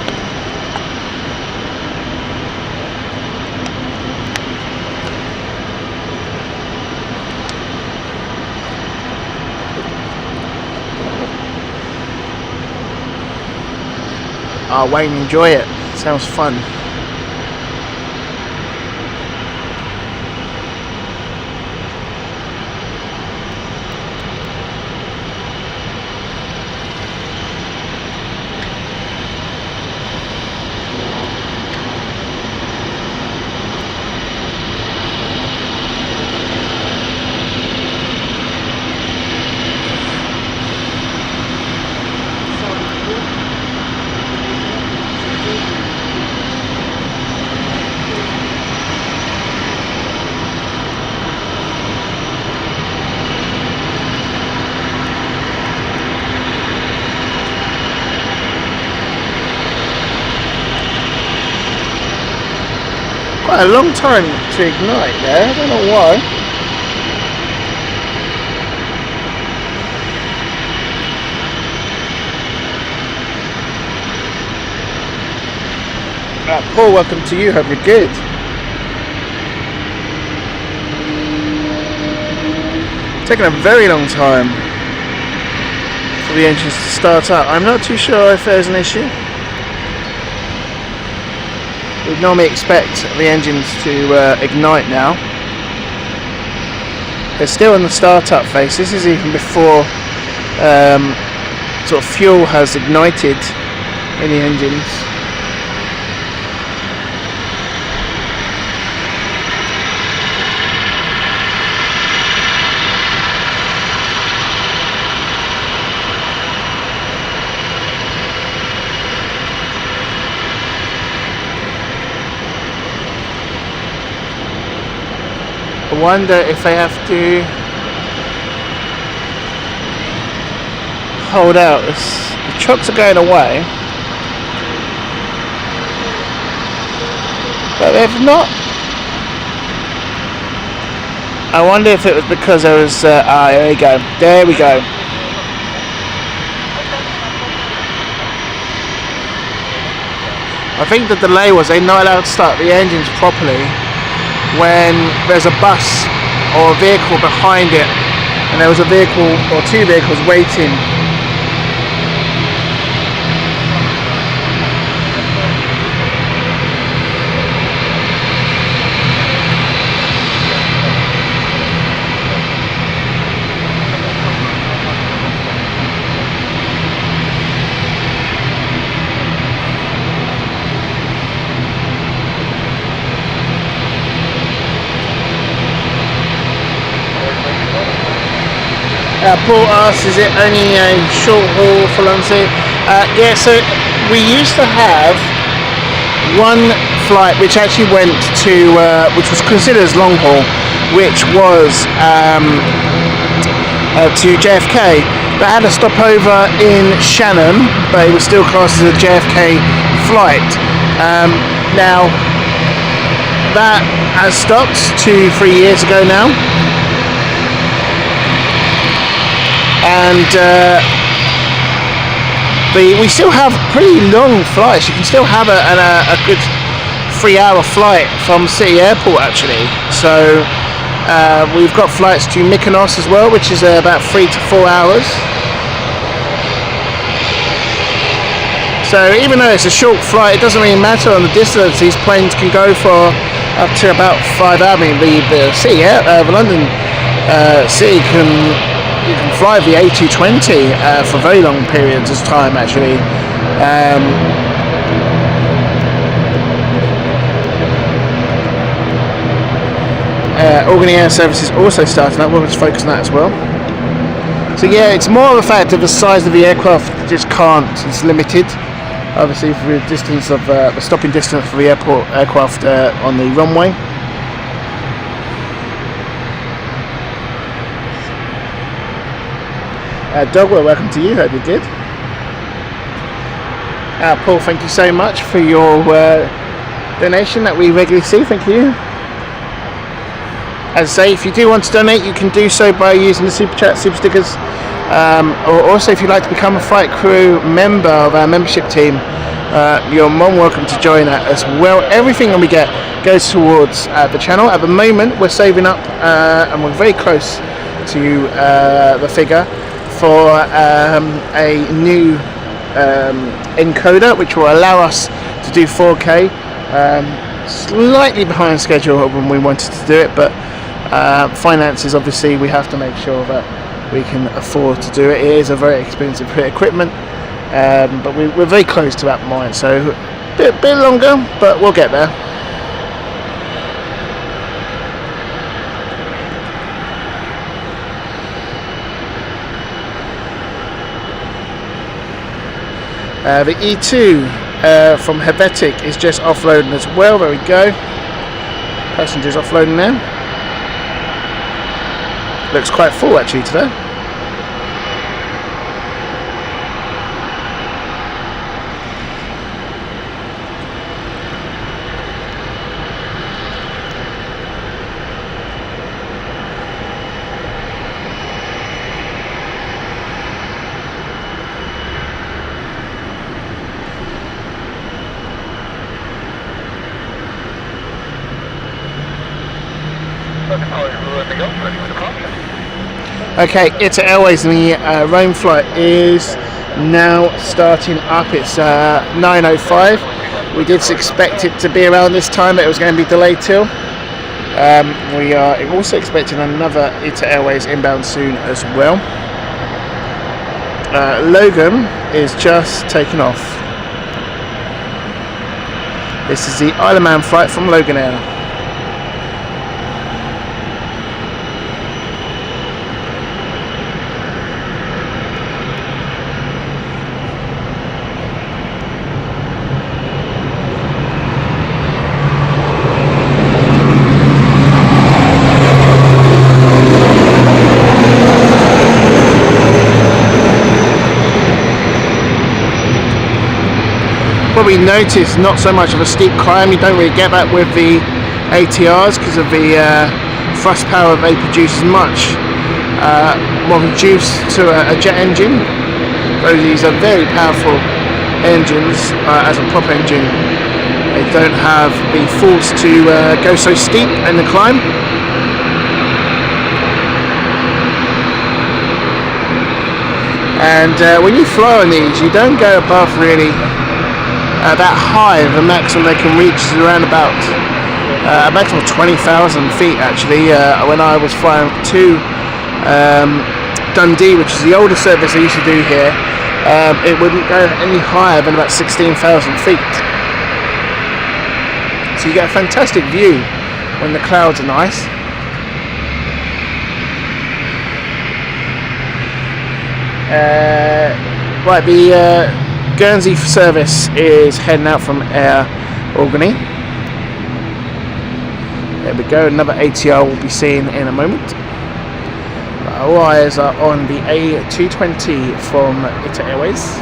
Oh, Wayne, enjoy it. Sounds fun. Quite a long time to ignite there, I don't know why. Right, Paul, welcome to you, hope you're good. Taking a very long time for the engines to start up. I'm not too sure if there's an issue. We'd normally expect the engines to ignite now. They're still in the start-up phase. This is even before sort of fuel has ignited in the engines. I wonder if they have to hold out. The trucks are going away, but they've not. I wonder if it was because there was there we go, there we go. I think the delay was they're not allowed to start the engines properly when there's a bus or a vehicle behind it, and there was a vehicle or two vehicles waiting. Paul asks, is it only a short haul for London? Yeah, so we used to have one flight which actually went to, which was considered as long haul, which was to JFK. That had a stopover in Shannon, but it was still classed as a JFK flight. Now, that has stopped 2-3 years ago now. And we still have pretty long flights. You can still have a good 3-hour flight from City Airport actually. So we've got flights to Mykonos as well, which is about 3 to 4 hours. So even though it's a short flight, it doesn't really matter on the distance. These planes can go for up to about 5 hours. I mean, the City, the London City you can fly the A220 for very long periods of time actually. Albany Air Service is also starting up. We'll just focus on that as well. So yeah, it's more of a fact of the size of the aircraft just can't. It's limited. Obviously, for the distance of the stopping distance for the aircraft on the runway. Dogwell, welcome to you. Hope you're good. Paul, thank you so much for your donation that we regularly see. Thank you. As I say, if you do want to donate, you can do so by using the super chat, super stickers, or also if you'd like to become a Flight Crew member of our membership team, you're more than welcome to join that as well. Everything that we get goes towards the channel. At the moment, we're saving up, and we're very close to the figure for a new encoder, which will allow us to do 4K. Slightly behind schedule when we wanted to do it, but finances, obviously, we have to make sure that we can afford to do it. It is a very expensive bit of equipment, but we're very close to that point, so a bit longer, but we'll get there. The E2 from Helvetic is just offloading as well. There we go. Passengers offloading now. Looks quite full actually today. Okay, ITA Airways and the Rome flight is now starting up. It's 9:05. We did expect it to be around this time, but it was going to be delayed till. We are also expecting another ITA Airways inbound soon as well. Logan is just taking off. This is the Isle of Man flight from Logan Air. Probably notice not so much of a steep climb. You don't really get that with the ATRs because of the thrust power they produce is much more reduced to a jet engine. These are very powerful engines as a prop engine. They don't have the force to go so steep in the climb. And when you fly on these, you don't go above really that high. The maximum they can reach is around about a maximum of 20,000 feet actually. When I was flying to Dundee, which is the older service I used to do here, it wouldn't go any higher than about 16,000 feet. So you get a fantastic view when the clouds are nice. Right, the Guernsey service is heading out from Air Albany. There we go, another ATR we'll be seeing in a moment. Our eyes are on the A220 from ITA Airways.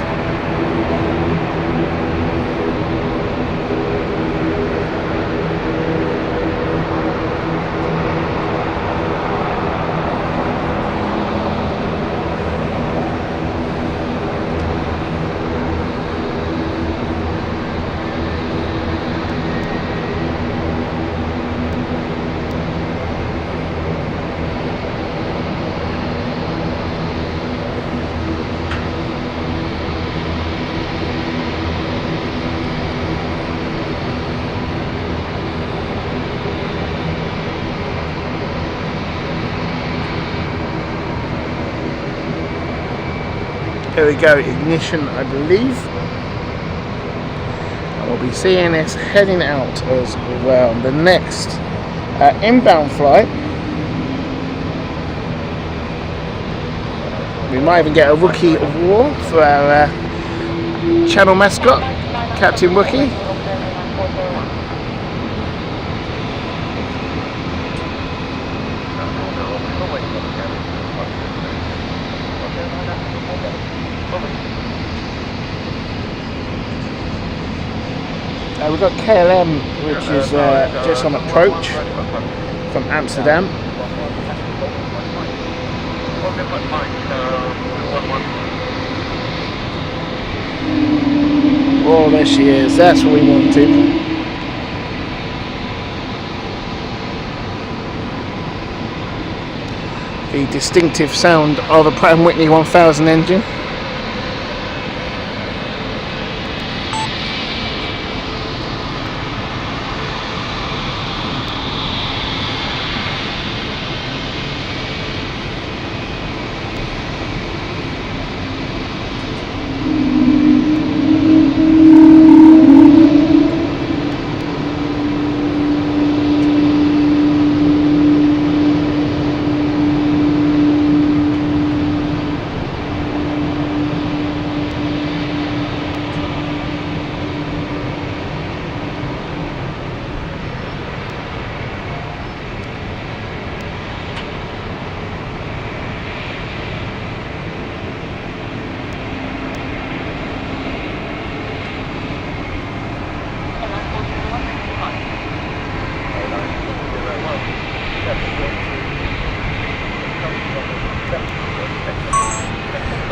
Here we go, ignition I believe. And we'll be seeing this heading out as well. The next inbound flight. We might even get a Wookiee of War for our channel mascot, Captain Wookiee. We've got KLM, which is just on approach from Amsterdam. Oh, there she is. That's what we wanted. The distinctive sound of a Pratt & Whitney 1000 engine.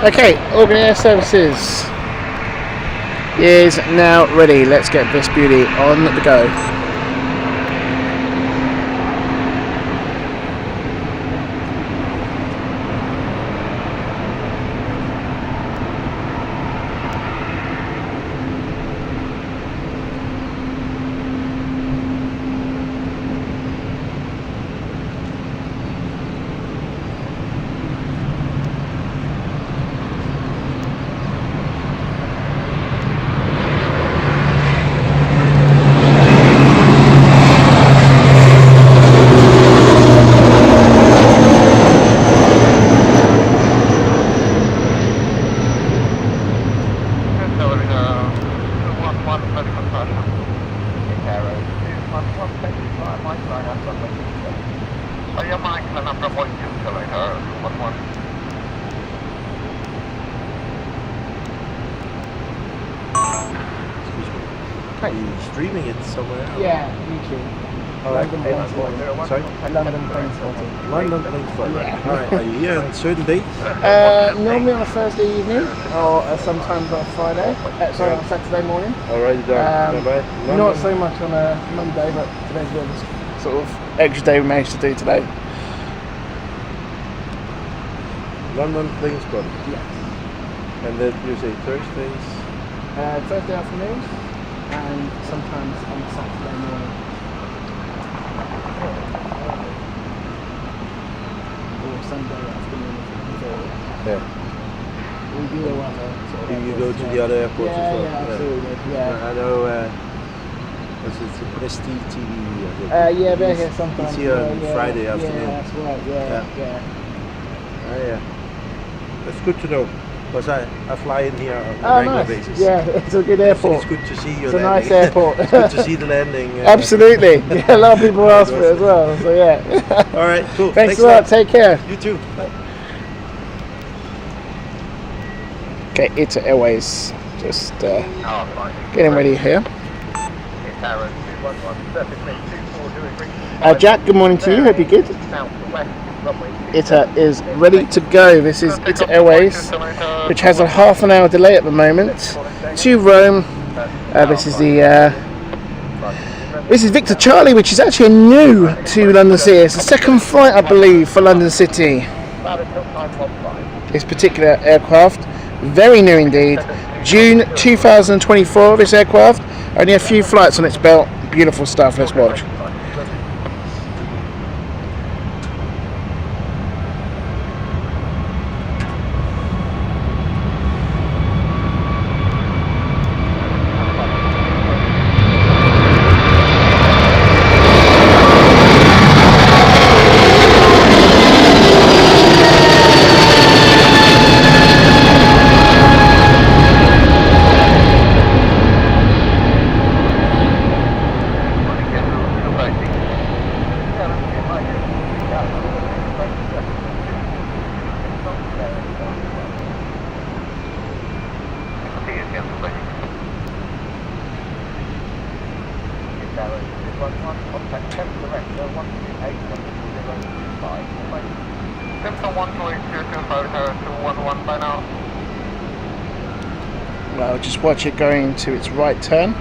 Okay, Organ Air Services is now ready. Let's get this beauty on the go. Are you streaming it somewhere else? Yeah, YouTube. Alright. Sorry? London Planespotting. London Planespotting. Yeah. Alright, are you here on certain dates? Normally on a Thursday evening, or sometimes on a Friday. Sorry, on Saturday morning. Alright, done. Not so much on a Monday, but today's the sort of extra day we managed to do today. London Planespotting. Yes. And then you say Thursdays? Thursday afternoons, and sometimes on Saturday morning. Or Sunday afternoon. Yeah. We do a other sort of You go to the other airports as well? Yeah, absolutely. Yeah. I know, what's it, STTV? Yeah, they're here sometimes. It's here on Friday afternoon. Yeah, that's right, yeah. Oh, yeah. That's good to know. Because I fly in here on a regular basis. Yeah, it's a good airport. It's good to see your landing. landing. It's a nice airport. It's good to see the landing. Absolutely. Yeah, a lot of people ask for it as well. So yeah. All right, cool. Thanks a lot. Take care. You too. Bye. Okay, ITA Airways. Just getting ready here. Jack, good morning to you. Hope you're good. ITA is ready to go. This is ITA Airways, which has a half an hour delay at the moment to Rome. This is Victor Charlie, which is actually new to London City. It's the second flight, I believe, for London City. This particular aircraft, very new indeed. June 2024. This aircraft, only a few flights on its belt. Beautiful stuff. Let's watch. Well, just watch it going into its right turn.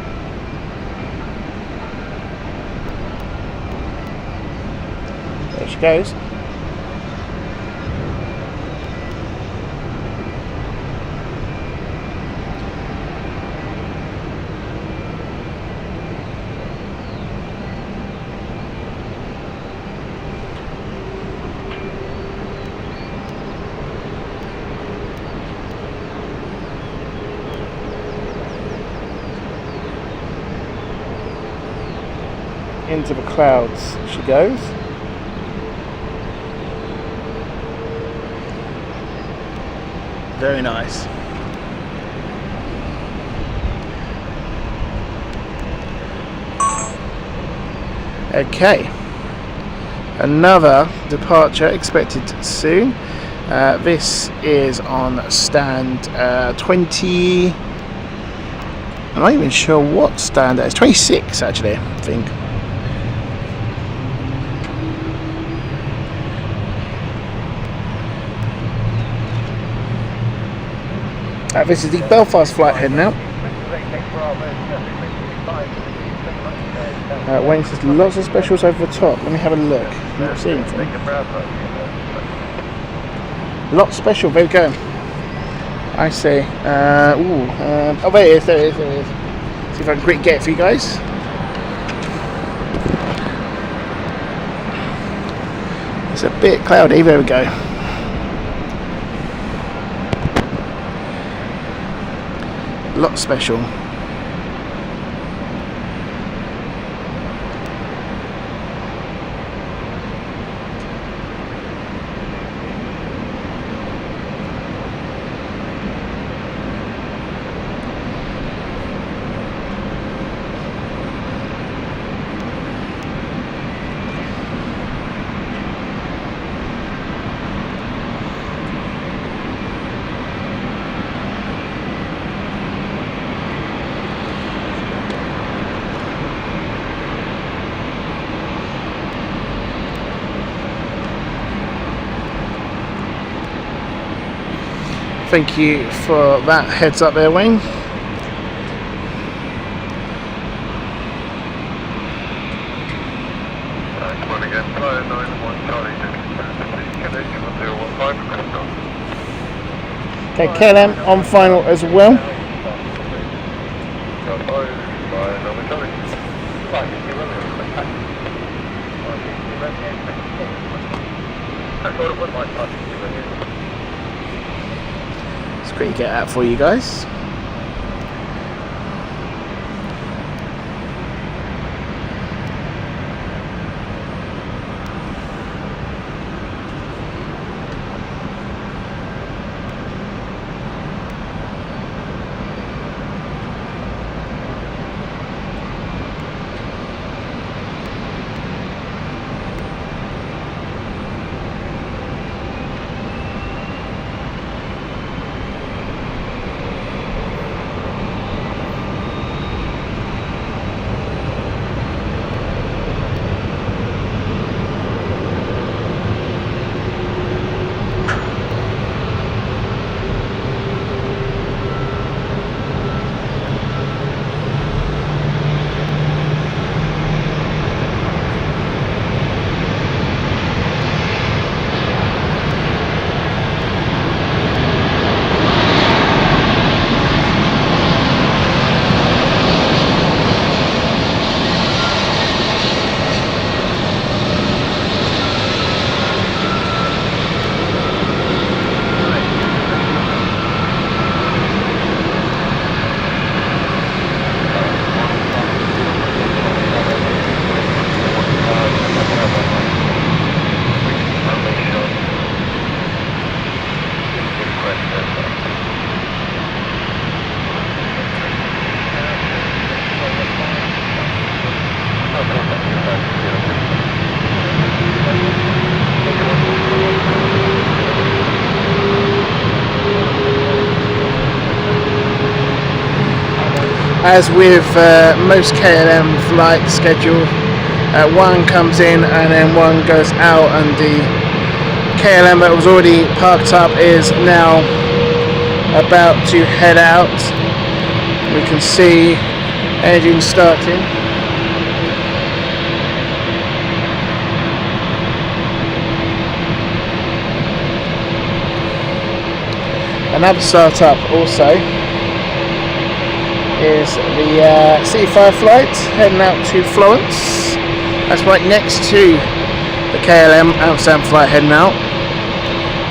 There she goes. Into the clouds she goes. Very nice. Okay, another departure expected soon. This is on stand 20. I'm not even sure what stand that is. 26 actually, I think. This is the Belfast flight heading out. Wayne says lots of specials over the top. Let me have a look. I'm not seeing anything. Lots special. There we go. I see. Oh, there it is. There it is. There it is. See if I can quickly get it for you guys. It's a bit cloudy. There we go. Lot special. Thank you for that heads up there, Wayne. Come on again, flight 91 Charlie, connection with 015. Okay, KLM on final as well. Let's quickly get that for you guys. as with most KLM flight schedule, one comes in and then one goes out, and the KLM that was already parked up is now about to head out. We can see engine starting. Another startup also is the C5 flight heading out to Florence. That's right next to the KLM Amsterdam flight heading out,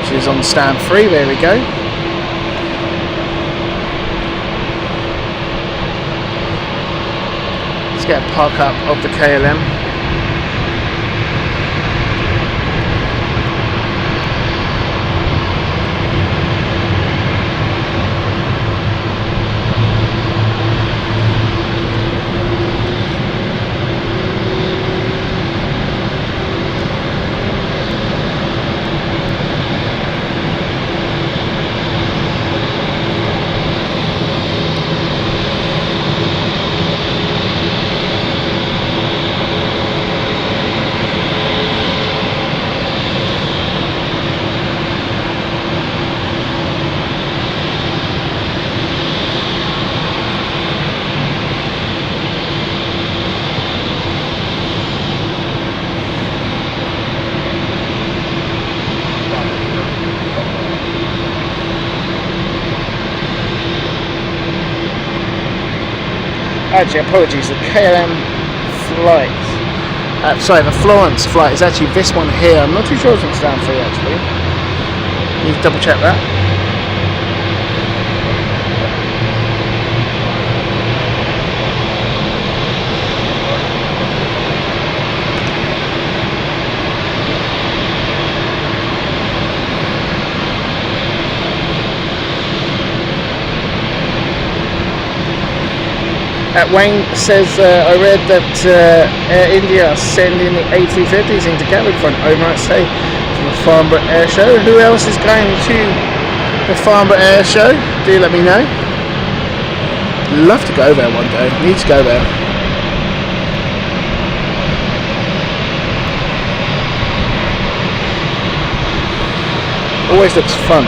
which is on stand 3. There we go. Let's get a park up of the KLM. Actually, apologies, the KLM flight, sorry, the Florence flight is actually this one here. I'm not too sure it's on stand 3 actually. Need to double check that. Wayne says, I read that Air India are sending the A350s into Gatwick for an overnight stay for the Farnborough Air Show. Who else is going to the Farnborough Air Show? Do let me know. Love to go there one day. Need to go there. Always looks fun.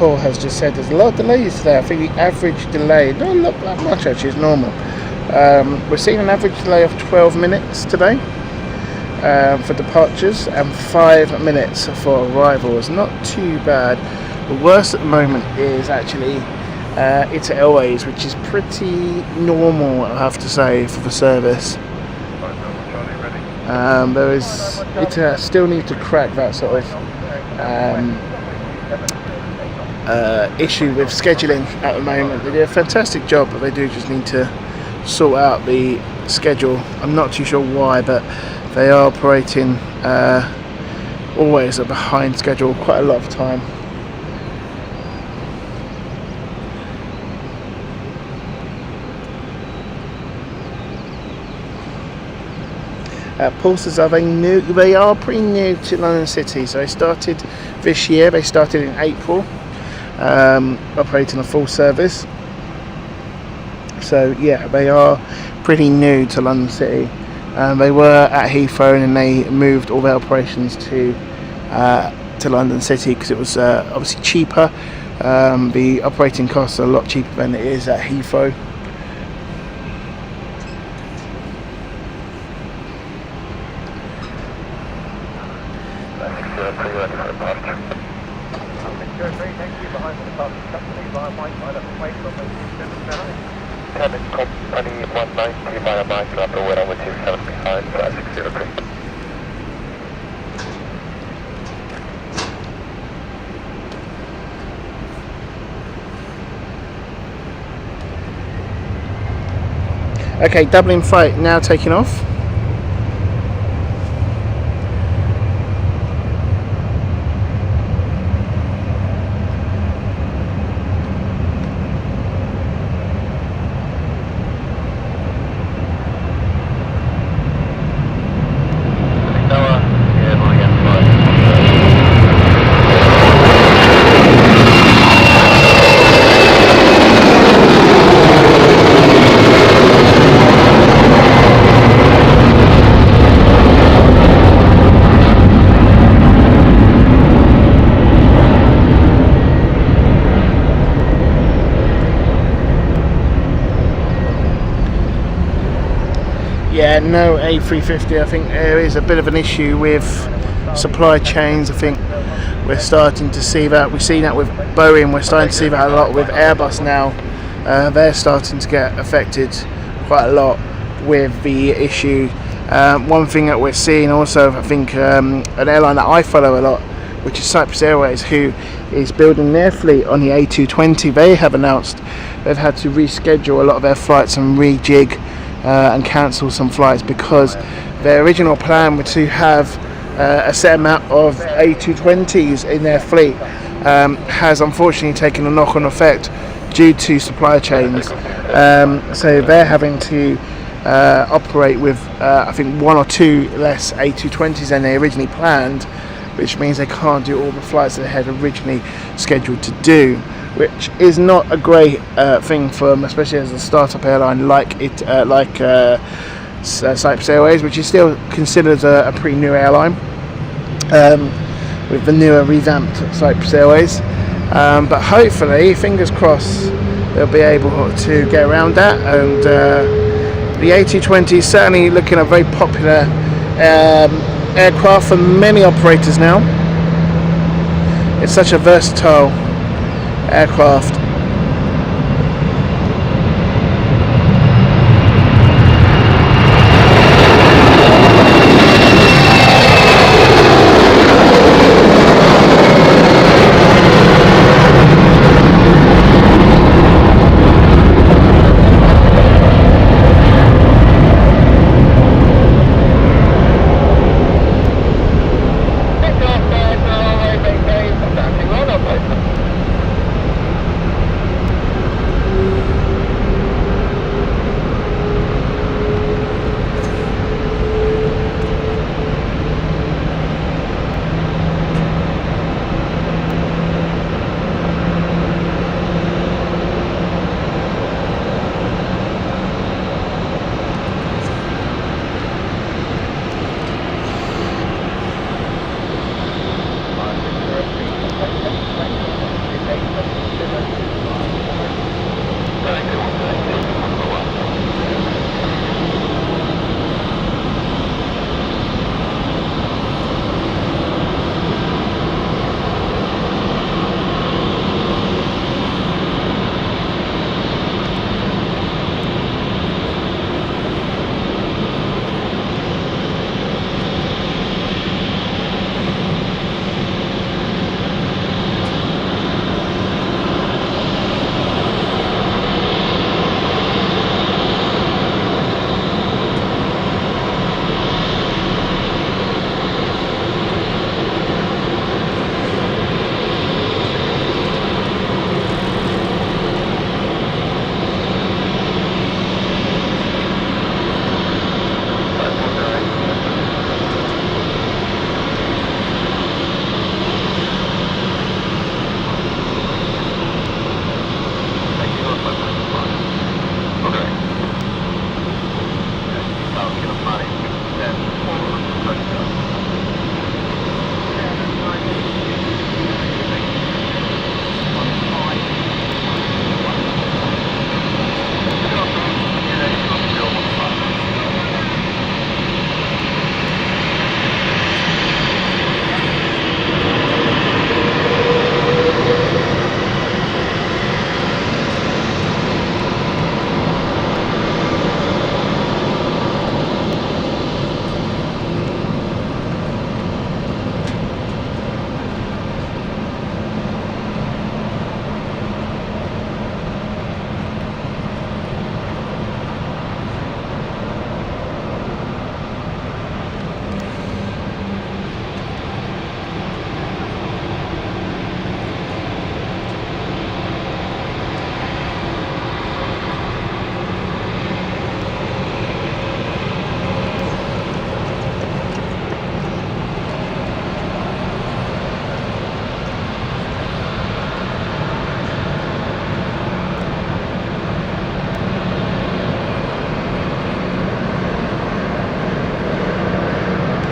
Paul has just said there's a lot of delays today. I think the average delay don't look that much actually, it's normal. We're seeing an average delay of 12 minutes today for departures and 5 minutes for arrivals. Not too bad. The worst at the moment is actually ITA Airways, which is pretty normal, I have to say, for the service. There is ITA still need to crack that sort of issue with scheduling at the moment. They do a fantastic job, but they do just need to sort out the schedule. I'm not too sure why, but they are operating always a behind schedule quite a lot of time. Paul says, they are pretty new to London City, so they started this year, they started in April, operating a full service. So yeah, they are pretty new to London City. They were at Heathrow and they moved all their operations to London City because it was obviously cheaper. The operating costs are a lot cheaper than it is at Heathrow. Okay, Dublin flight now taking off. Yeah, no A350. I think there is a bit of an issue with supply chains. I think we're starting to see that. We've seen that with Boeing. We're starting to see that a lot with Airbus now. They're starting to get affected quite a lot with the issue. One thing that we're seeing also, I think, an airline that I follow a lot, which is Cyprus Airways, who is building their fleet on the A220. They have announced they've had to reschedule a lot of their flights and rejig and cancel some flights because their original plan was to have a set amount of A220s in their fleet has unfortunately taken a knock-on effect due to supply chains. So they're having to operate with I think 1 or 2 less A220s than they originally planned, which means they can't do all the flights that they had originally scheduled to do, which is not a great thing for them, especially as a startup airline like Cyprus Airways, which is still considered a pretty new airline with the newer revamped Cyprus Airways. But hopefully, fingers crossed, they'll be able to get around that. And the A220 is certainly looking a very popular aircraft for many operators now. It's such a versatile aircraft.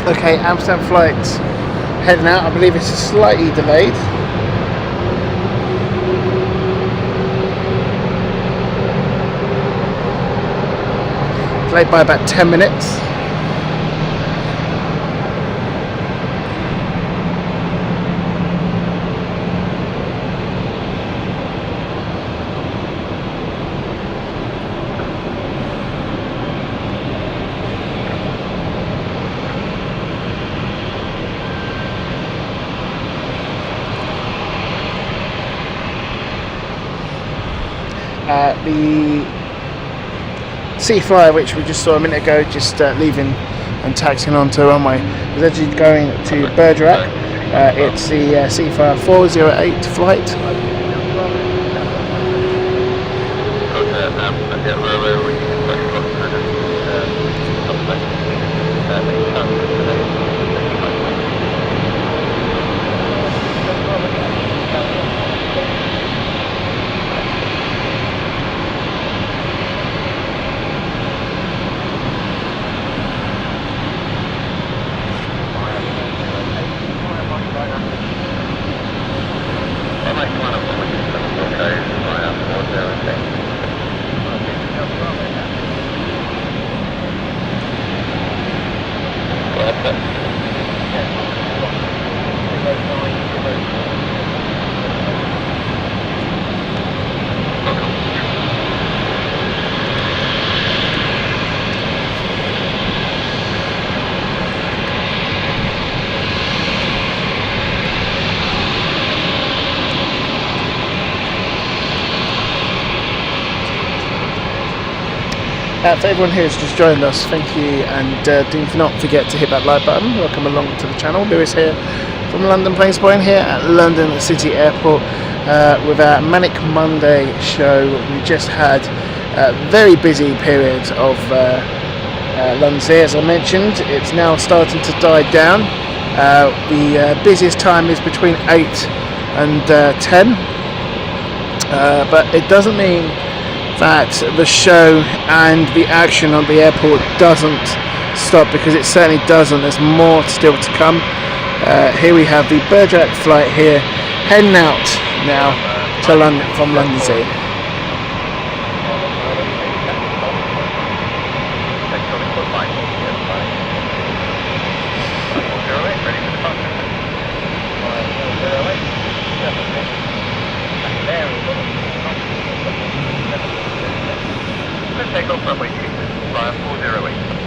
Okay, Amsterdam flight heading out. I believe it's slightly delayed. Delayed by about 10 minutes. The Sea Flyer, which we just saw a minute ago, just leaving and taxiing onto the runway, is actually going to Bergerac. It's the Sea Flyer 408 flight. For everyone who has just joined us, thank you, and do not forget to hit that like button. Welcome along to the channel. Lewis here from London Planespotting here at London City Airport with our Manic Monday show. We just had a very busy period of London City, as I mentioned. It's now starting to die down. The busiest time is between 8 and 10, but it doesn't mean that the show and the action on the airport doesn't stop, because it certainly doesn't. There's more still to come. Here we have the Bergerac flight here, heading out now to London from London City. Take off runway 26, via 408.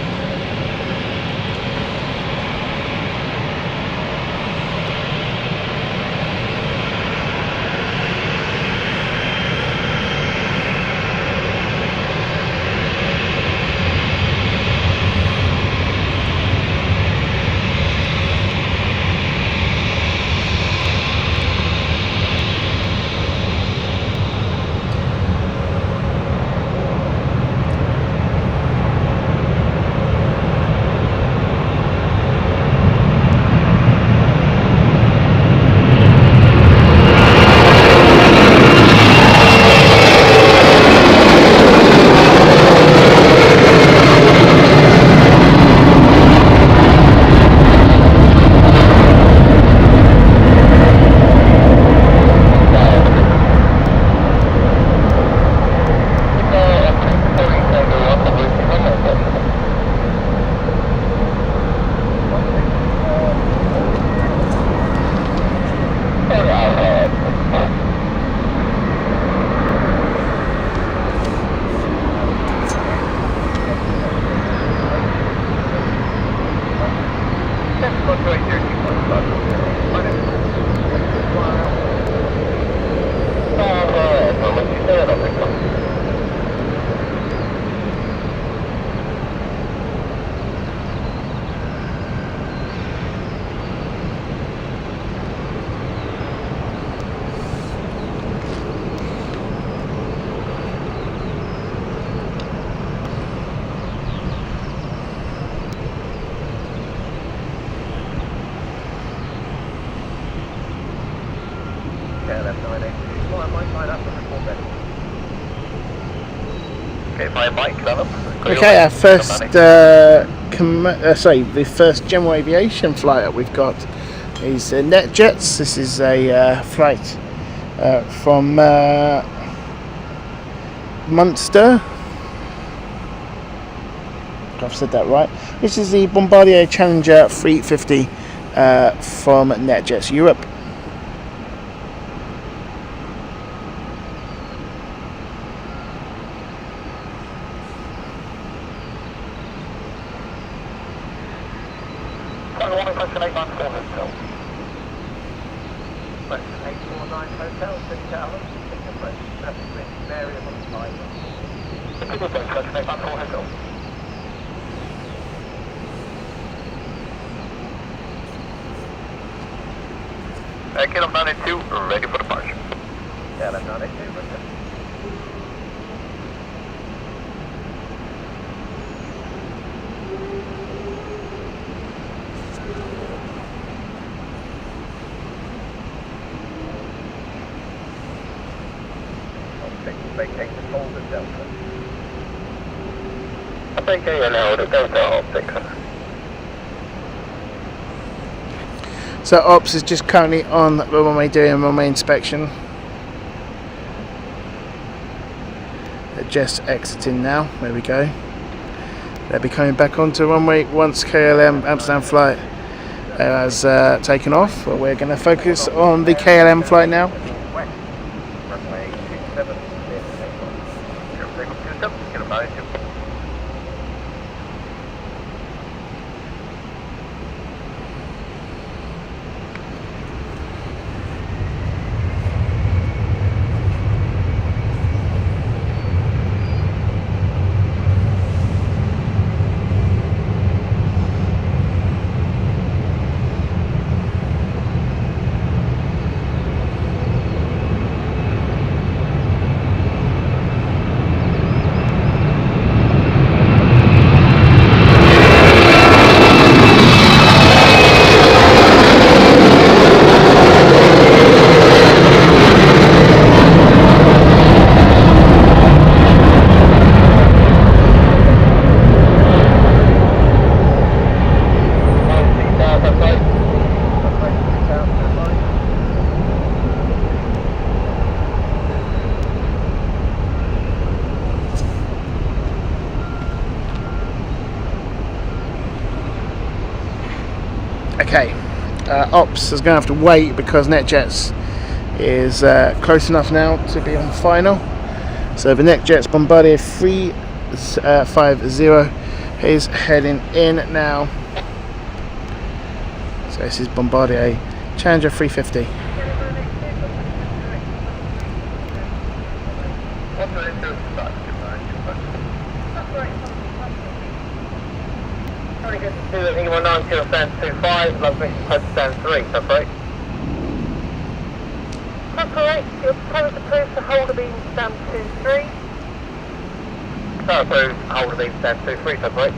Okay, our first the first general aviation flight that we've got is NetJets. This is a flight from Munster. I've said that right. This is the Bombardier Challenger 350 from NetJets Europe. Question 894 Hotel. Question 849 Hotel, 6 hours, 6 approach, traffic with Miriam on the flight. Question 894 Hotel. KLM 982, ready for departure. KLM 982, ready. Vacate the hold of Delta. Vacate and hold of Delta Optic. So Ops is just currently on the runway doing a runway inspection. They're just exiting now. There we go. They'll be coming back onto runway once KLM Amsterdam flight has taken off. But we're going to focus on the KLM flight now. Okay, Ops is going to have to wait because NetJets is close enough now to be on final. So the NetJets Bombardier 350 is heading in now. So this is Bombardier Challenger 350. E190 stand 25, location code stand 3, is that right? That's correct, your current approved to hold a beam stand 23. Current approved to hold a beam stand 23, is that right?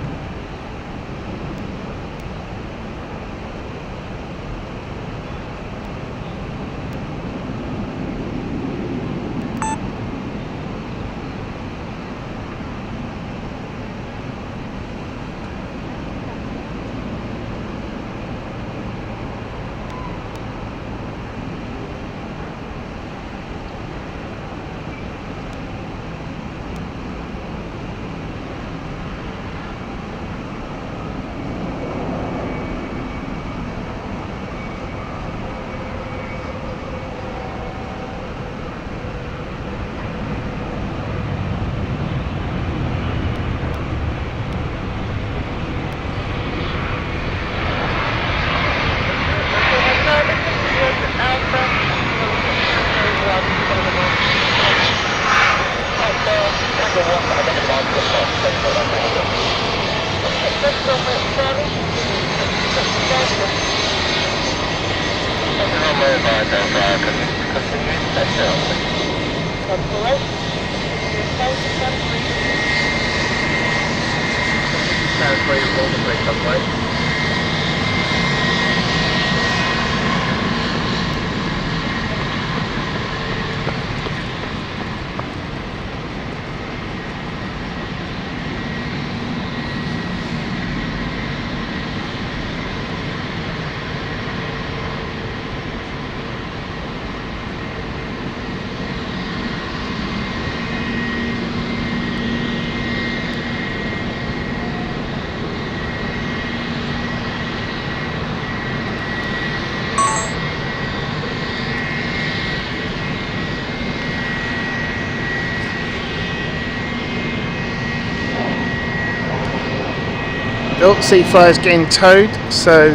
Oh, Seaflyer's getting towed, so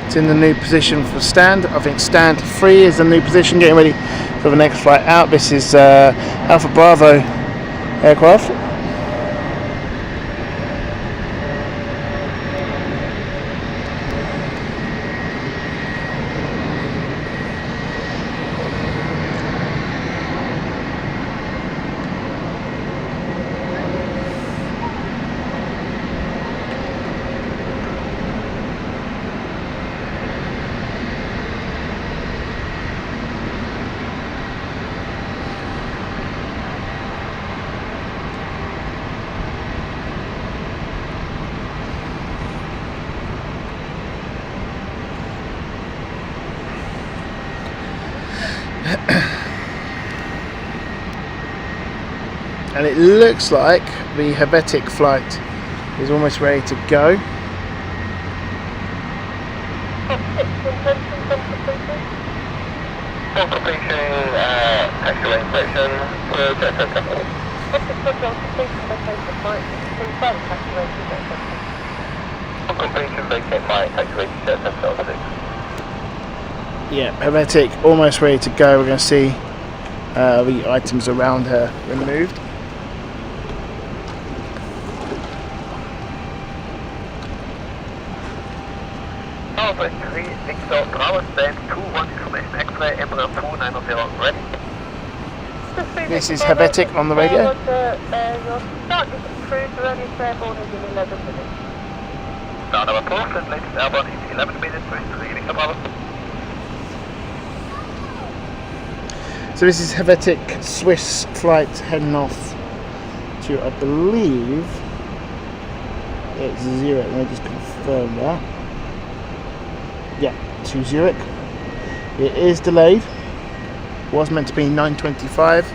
it's in the new position for stand. I think stand 3 is the new position, getting ready for the next flight out. This is Alpha Bravo aircraft. And it looks like the Helvetic flight is almost ready to go. Full completion, taxiway inspection, full completion, vacate flight, taxiway to 6. Yeah, Helvetic almost ready to go. We're going to see the items around her removed. Alpha 3, Victor, Bravo, stand 2-1, information X-ray, Emperor 2900, ready. This is Helvetic on the radio. Your start is approved, earliest airborne is in 11 minutes. Start number 4, latest airborne is 11 minutes, reading the Bravo. So this is Helvetic Swiss flight heading off to, I believe, it's Zurich. Let me just confirm that. Yeah, to Zurich. It is delayed. Was meant to be 9:25.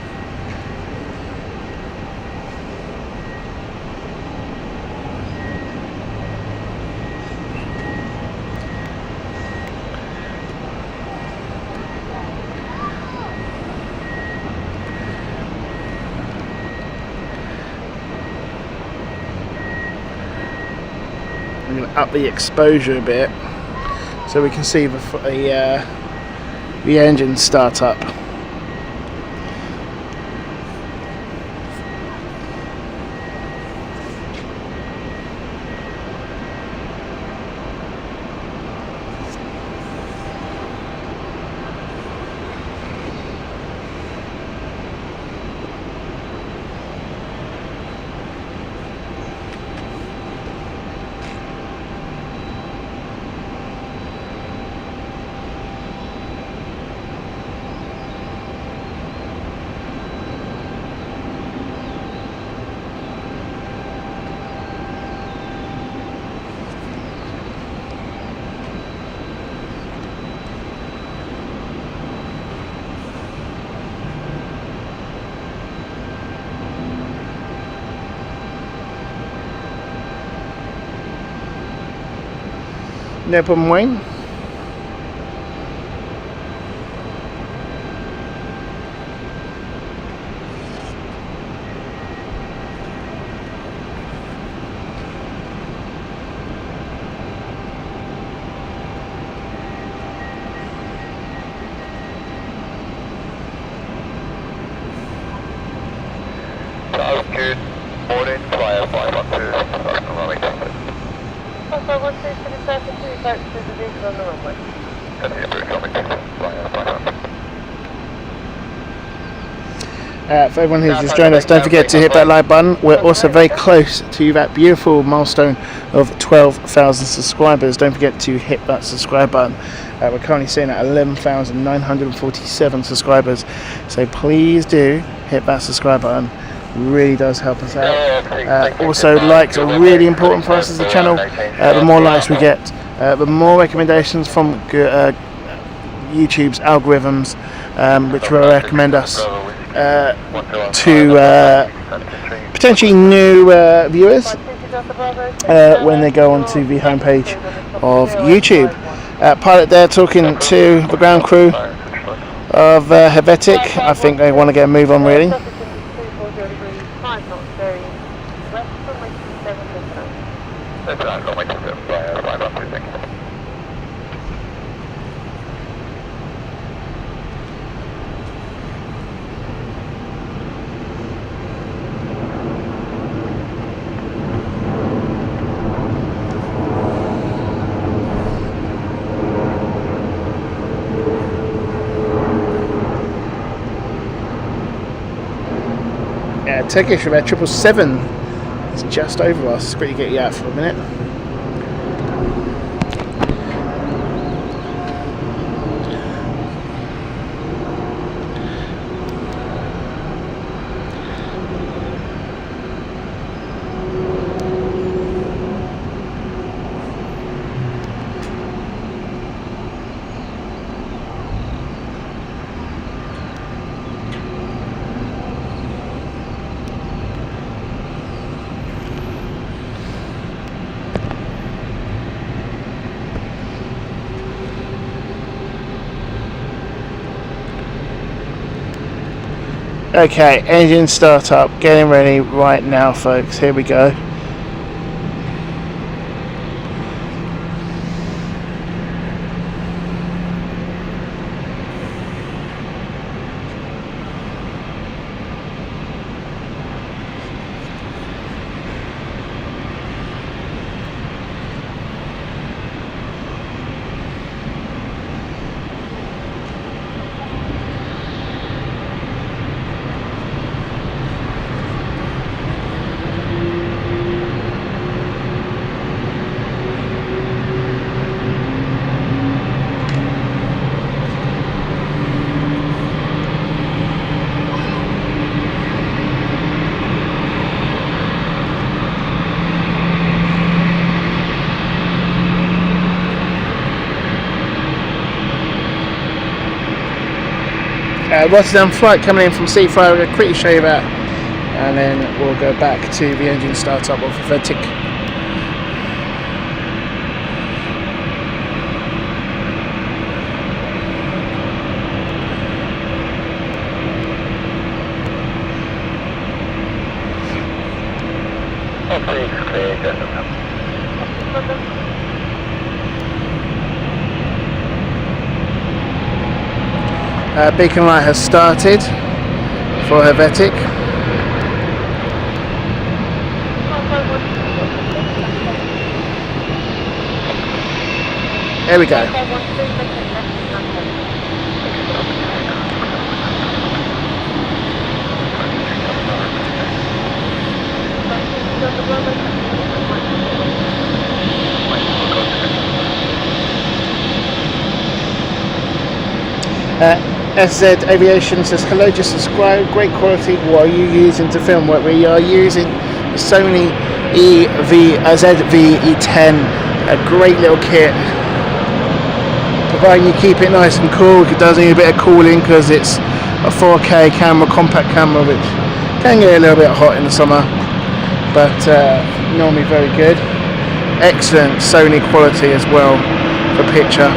I'm going to up the exposure a bit so we can see the engine start up. No problem, Wayne. Good morning, flyer 512, Also, what's this for the surface to the vehicle on the runway? For everyone who's just joined us, don't forget to hit that like button. We're also very close to that beautiful milestone of 12,000 subscribers. Don't forget to hit that subscribe button. We're currently sitting at 11,947 subscribers, so please do hit that subscribe button. It really does help us out. Also, likes are really important for us as a channel. The more likes we get, the more recommendations from YouTube's algorithms, which will recommend us to potentially new viewers when they go onto the homepage of YouTube. Pilot there talking to the ground crew of Helvetic. I think they want to get a move on really. Turkish Air 777. It's just over us. Let's quickly get you out for a minute. Okay, engine startup, getting ready right now, folks. Here we go. Rotterdam flight coming in from Seafly. We're going to quickly show you that, and then we'll go back to the engine startup of the Vetic. Beacon light has started for Helvetic. There we go. SZ Aviation says, hello, just subscribe, great quality. What are you using to film? What we are using the Sony ZV-E10, a great little kit, providing you keep it nice and cool. It does need a bit of cooling because it's a 4K camera, compact camera, which can get a little bit hot in the summer, but normally very good. Excellent Sony quality as well for picture.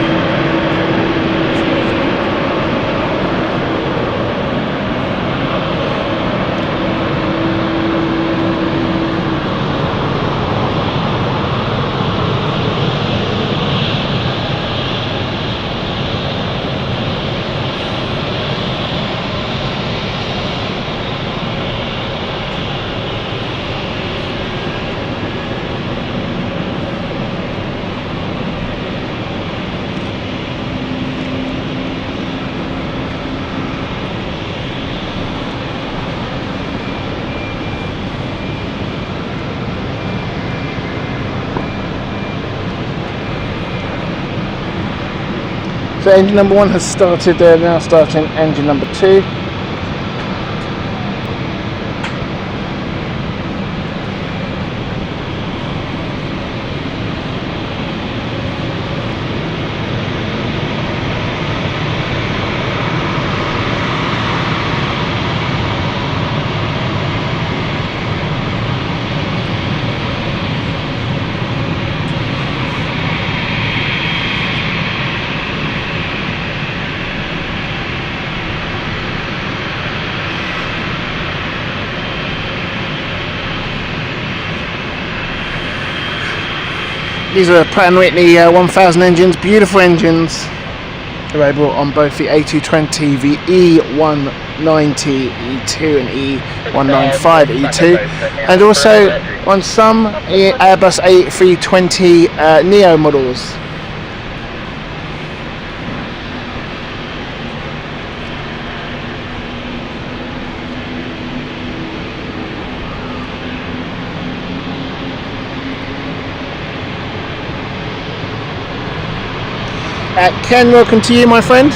So engine number 1 has started, they're now starting engine number 2. These are Pratt & Whitney 1000 engines, beautiful engines, available on both the A220, the E190 E2 and E195 E2, and also on some Airbus A320 Neo models. Ken, welcome to you, my friend.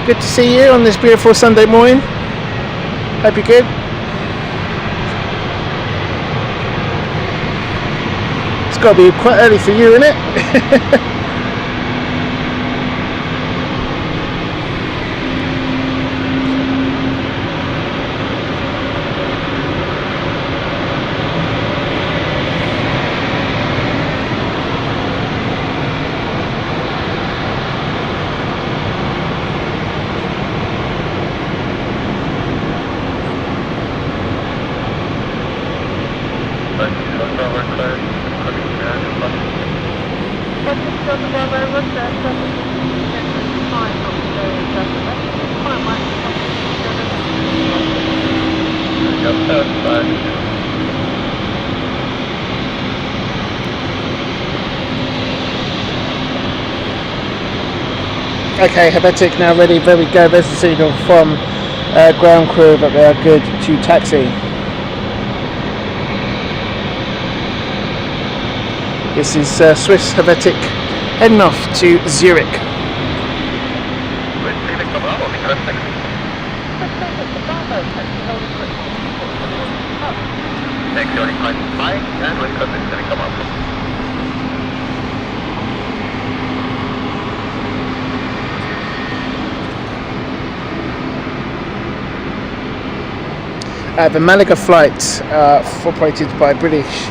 Good to see you on this beautiful Sunday morning. Hope you're good. It's got to be quite early for you, isn't it? Okay, Helvetic now ready, there we go, there's the signal from ground crew that they are good to taxi. This is Swiss Helvetic heading off to Zurich. The Malaga flight operated by British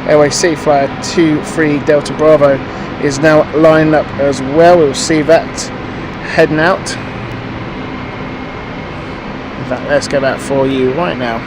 Airways City Flyer 23 Delta Bravo is now lined up as well. We'll see that heading out. In fact, let's get that for you right now.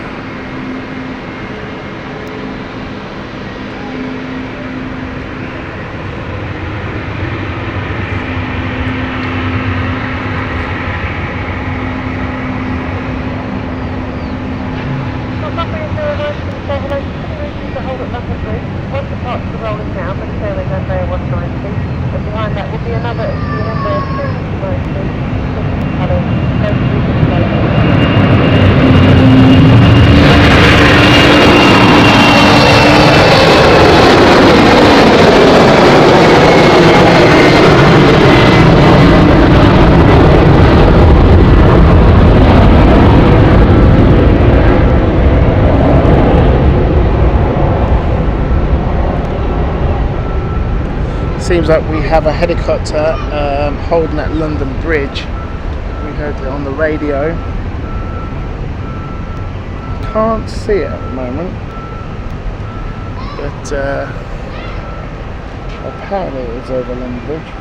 Seems like we have a helicopter holding at London Bridge. We heard it on the radio. Can't see it at the moment, but apparently it is over London Bridge.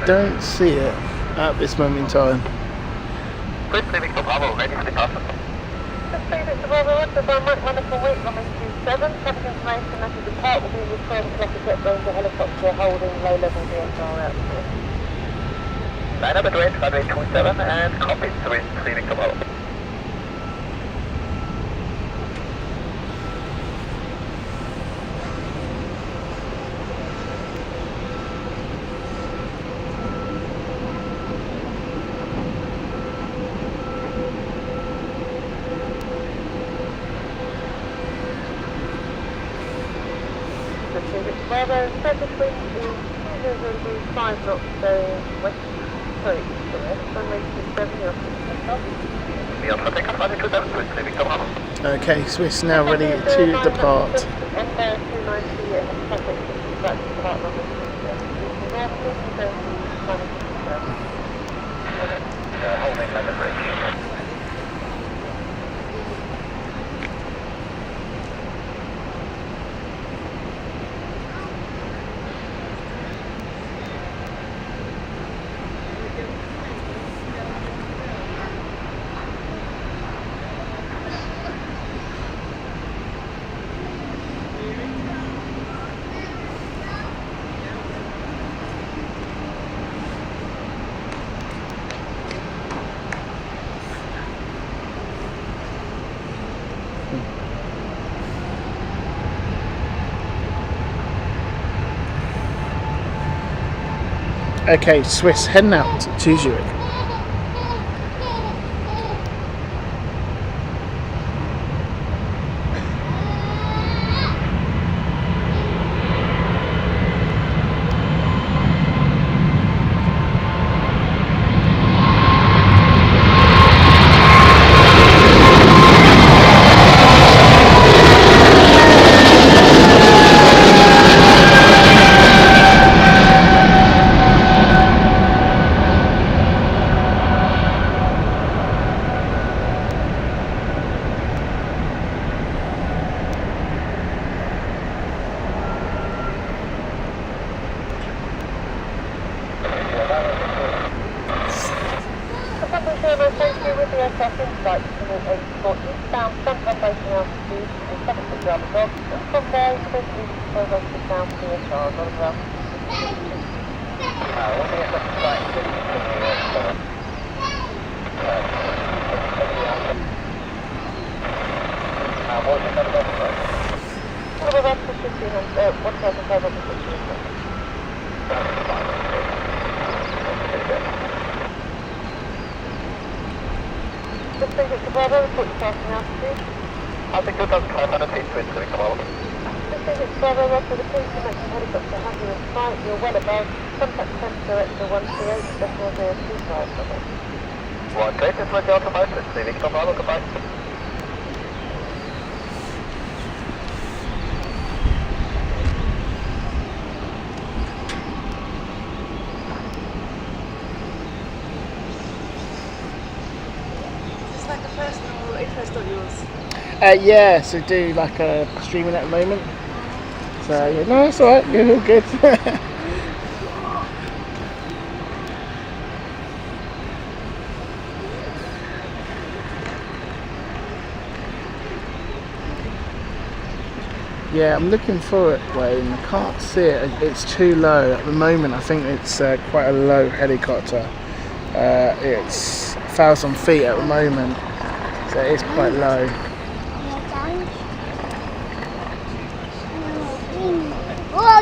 Don't see it at this moment in time. Line up at range 5827 and copy 3 cleaning tomorrow. Bravo, set between 5 knots, so west, sorry, east to west, runway 27, you're The Alpha Take off 527, Swiss leaving tomorrow. Okay, Swiss now ready to depart. N290 and traffic back to the heart number 2. Holding London Bridge. Okay, Swiss heading out to Zurich. I think 2,500 feet, twin, coming from over. You're well above. Contact Centre Director 128, decimal 025 from it. 1 is with the automotive, Victor Bravo, goodbye. Is this like a personal interest of yours? Yeah, so do like a streaming at the moment. So yeah, no, it's alright, you're all good. Yeah, I'm looking for it, Wayne. I can't see it. It's too low at the moment. I think it's quite a low helicopter. It's 1,000 feet at the moment, so it is quite low.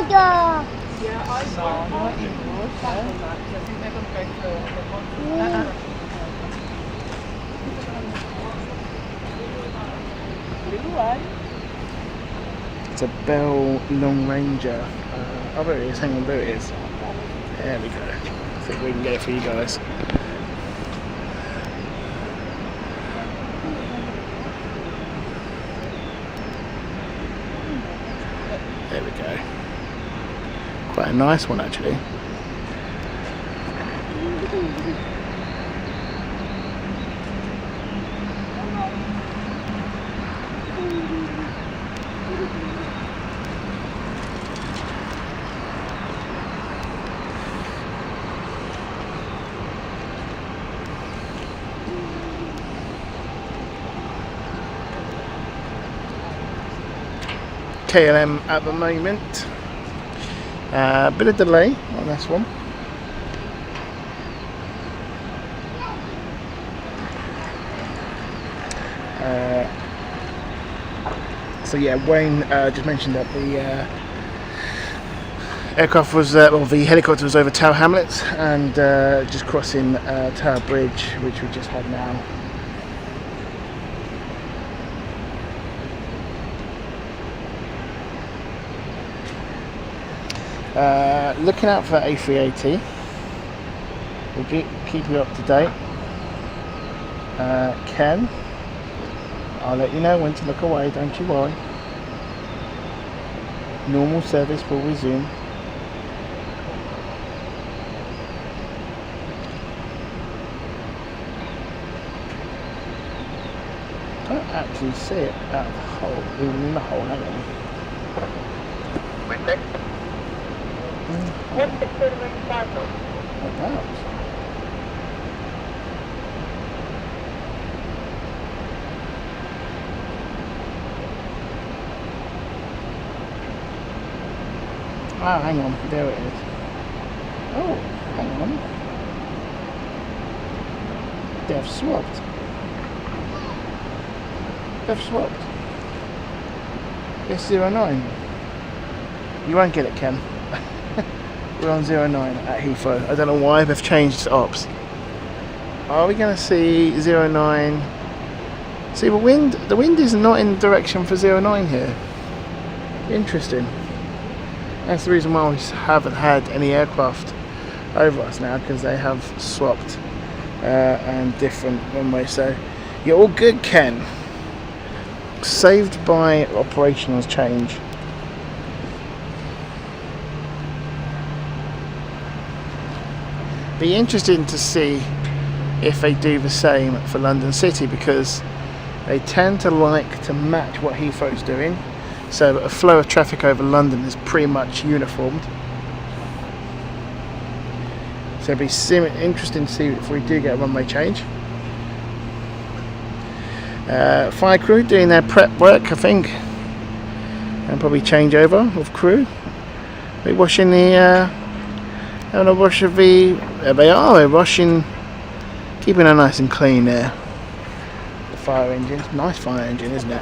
Yeah, I saw not in North Battle Max. I think they're going to go for the blue one. It's a Bell Long Ranger. Oh, there it is. Hang on, there it is. There we go. I think we can get it for you guys. There we go. Quite a nice one, actually. KLM at the moment. Bit of delay on this one. So yeah, Wayne just mentioned that the aircraft was, well, the helicopter was over Tower Hamlets and just crossing Tower Bridge, which we just had now. Looking out for A380. We'll keep you up to date. Ken, I'll let you know when to look away, don't you worry. Normal service will resume. I don't actually see it out of the hole, even in the hole, hang on. Wind check. 162.5 knots. About. Ah, hang on, there it is. Oh, hang on. They've swapped. They've swapped. It's 09. You won't get it, Ken. We're on 09 at Heathrow. I don't know why they've changed ops. Are we going to see 09? See, the wind is not in the direction for 09 here. Interesting. That's the reason why we haven't had any aircraft over us now, because they have swapped and different runways. So you're all good, Ken. Saved by operationals change. Be interesting to see if they do the same for London City, because they tend to like to match what Heathrow's doing, so that a flow of traffic over London is pretty much uniformed. So it'll be interesting to see if we do get a runway change. Fire crew doing their prep work, I think, and probably change over of crew. They're washing the having a wash of the. They're washing, keeping it nice and clean there. The fire engine, nice fire engine, isn't it?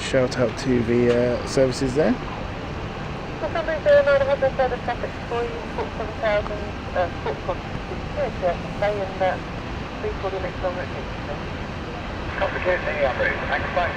Shout out to the services there. For some reason, I have the further traffic for you, 47,000 foot constitution, saying that 340 next on route 66. Complication, next flight.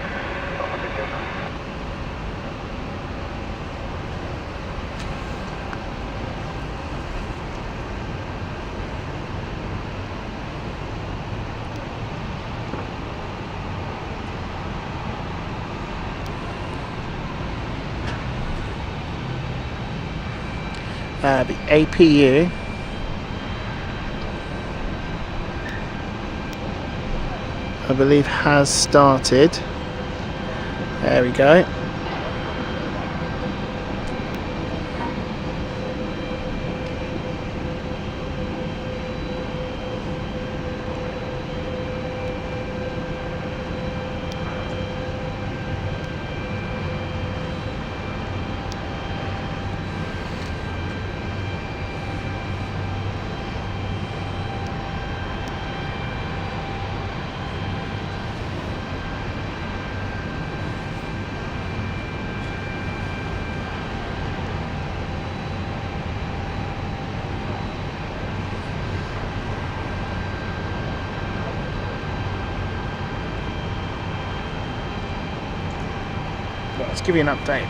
The APU I believe has started. There we go. Let's give you an update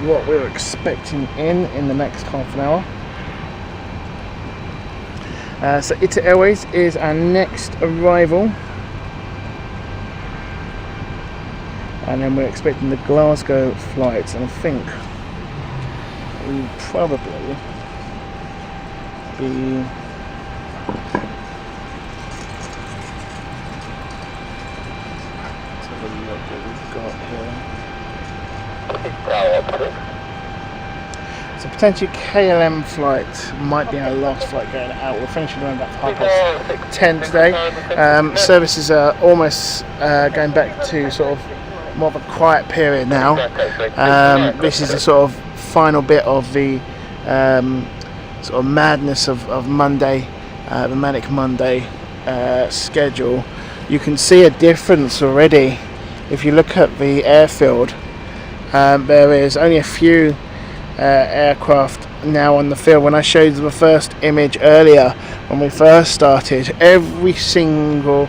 what we're expecting in the next half an hour. So ITA Airways is our next arrival, and then we're expecting the Glasgow flights, and I think we'll probably be let's have a look what we've got here. So potentially KLM flight might be our last flight going out. We're finishing around about 10:30 today. Services are almost going back to sort of more of a quiet period now. This is the sort of final bit of the sort of madness of Monday, the Manic Monday schedule. You can see a difference already if you look at the airfield. There is only a few aircraft now on the field. When I showed you the first image earlier, when we first started, every single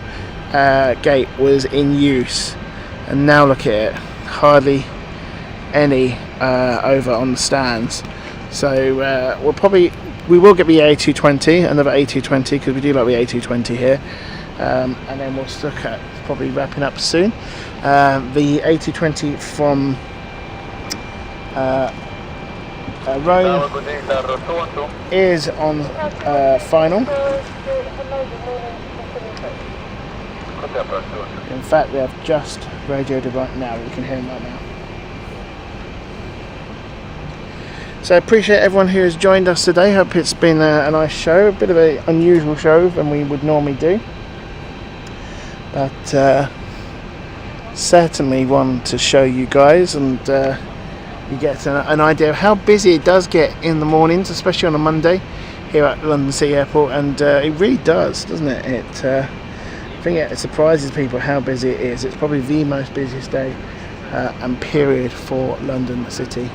gate was in use, and now look at it, hardly any over on the stands. So we will get the A220, another A220, because we do like the A220 here, and then we'll look at probably wrapping up soon. The A220 from Rome is on final. In fact, we have just radioed it right now. We can hear him right now. So I appreciate everyone who has joined us today. Hope it's been a nice show, a bit of an unusual show than we would normally do, but certainly one to show you guys, and you get an idea of how busy it does get in the mornings, especially on a Monday here at London City Airport, and it really does, doesn't it? I think it surprises people how busy it is. It's probably the most busiest day and period for London City.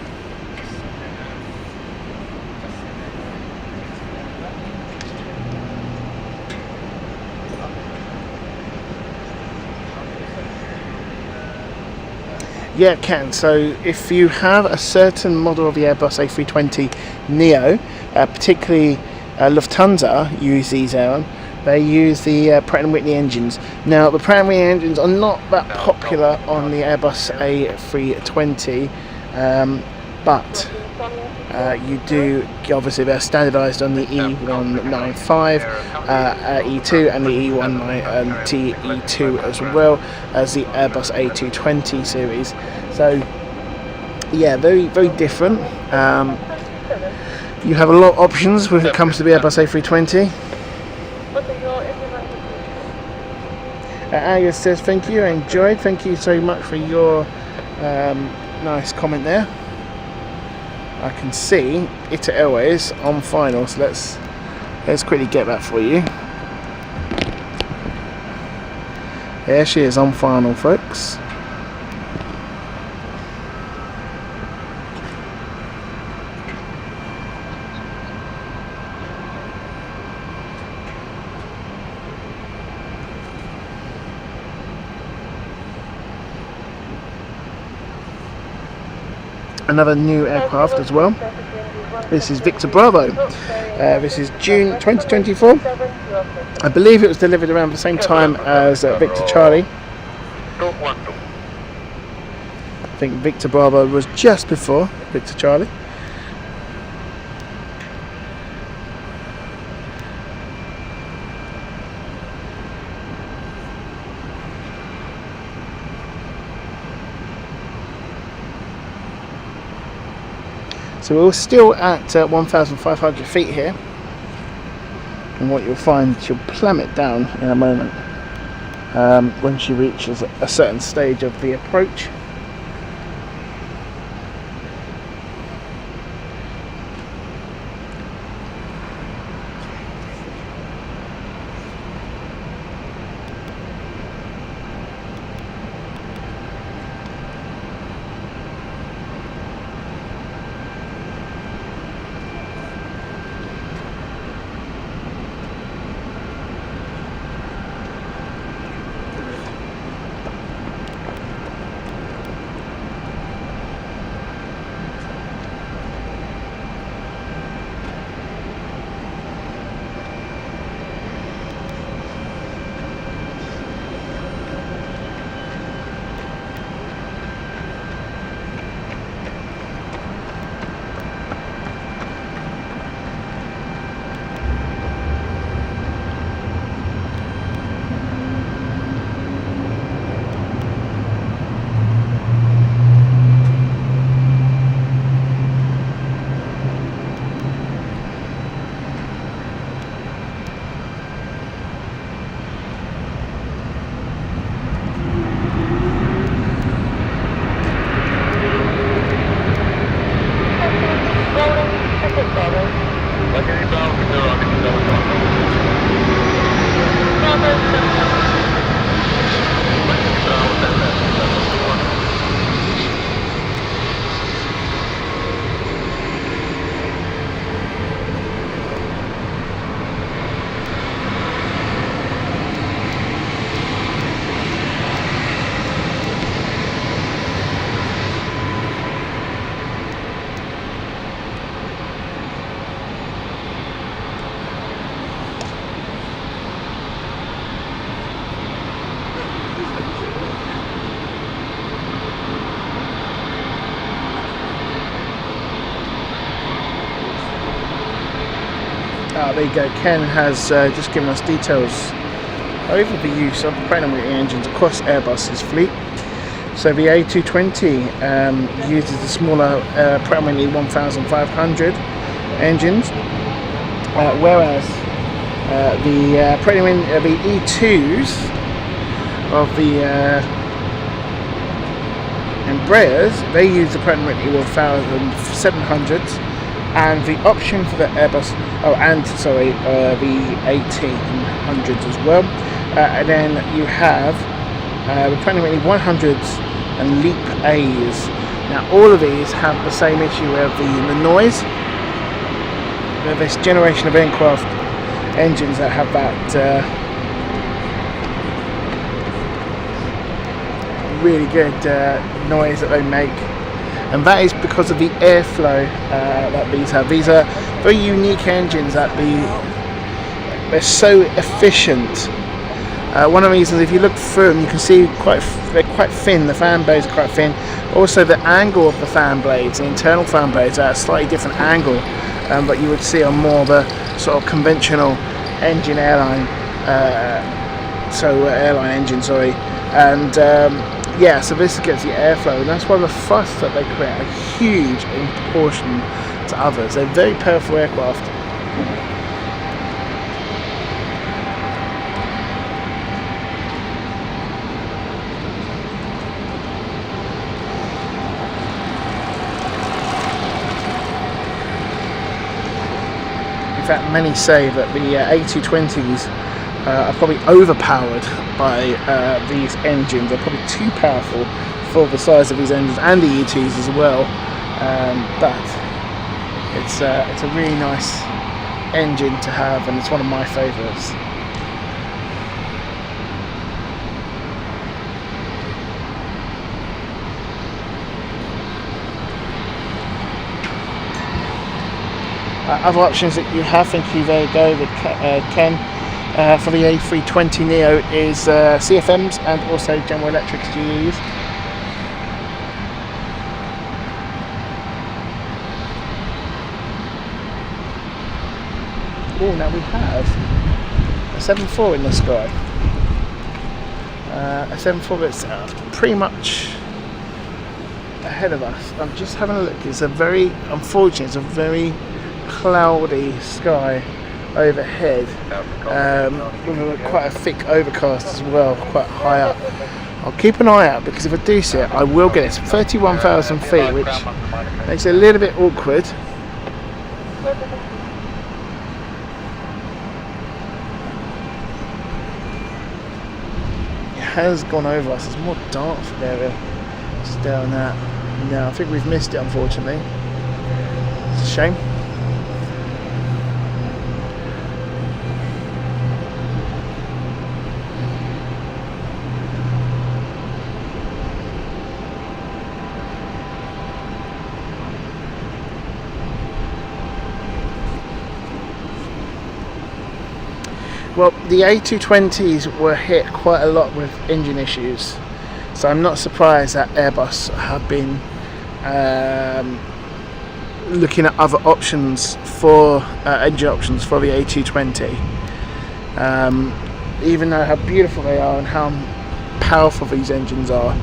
Yeah, it can. So if you have a certain model of the Airbus A320 Neo, particularly Lufthansa use these on. They use the Pratt & Whitney engines. Now the Pratt & Whitney engines are not that popular on the Airbus A320, but you do, obviously they're standardised on the E195, E2 and the E190 as well as the Airbus A220 series. So yeah, very, very different. You have a lot of options when it comes to the Airbus A320. Angus says thank you, I enjoyed. Thank you so much for your nice comment there. I can see ITA Airways on final, so let's quickly get that for you. There she is on final, folks. Another new aircraft as well. This is Victor Bravo. This is June 2024. I believe it was delivered around the same time as Victor Charlie. I think Victor Bravo was just before Victor Charlie. So we're still at 1,500 feet here, and what you'll find, she'll plummet down in a moment when she reaches a certain stage of the approach. There you go, Ken has just given us details over the use of the Pratt & Whitney engines across Airbus's fleet. So the A220 uses the smaller Pratt & Whitney 1500 engines, whereas the Pratt & Whitney, the E2s of the Embraers, they use the Pratt & Whitney 1700s. And the option for the Airbus, the 1800s as well. And then you have the Pratt & Whitney 100s and Leap A's. Now all of these have the same issue with the noise. They're this generation of aircraft engines that have that really good noise that they make, and that is because of the airflow that these have. These are very unique engines that they're so efficient. One of the reasons, if you look through them, you can see they're quite thin. The fan blades are quite thin. Also, the angle of the fan blades, the internal fan blades, are at a slightly different angle, but you would see on more of a sort of conventional engine airline engine, sorry. And yeah, so this gets the airflow, and that's why the thrust that they create are huge in proportion to others. They're very powerful aircraft. In fact, many say that the A220s are probably overpowered by these engines. They're probably too powerful for the size of these engines, and the E2s as well. But it's a really nice engine to have, and it's one of my favourites. Other options that you have, thank you, there you go, with Ken, for the A320neo is CFMs and also General Electric's GEs. Oh, now we have a 7.4 in the sky. A 7.4 that's pretty much ahead of us. I'm just having a look. It's a very cloudy sky overhead, with quite a thick overcast as well, quite high up. I'll keep an eye out, because if I do see it, I will get it. It's 31,000 feet, which makes it a little bit awkward. It has gone over us. There's more Dartford area just down that. No, I think we've missed it, unfortunately. It's a shame. Well, the A220s were hit quite a lot with engine issues, so I'm not surprised that Airbus have been looking at other options for engine options for the A220. Even though how beautiful they are and how powerful these engines are,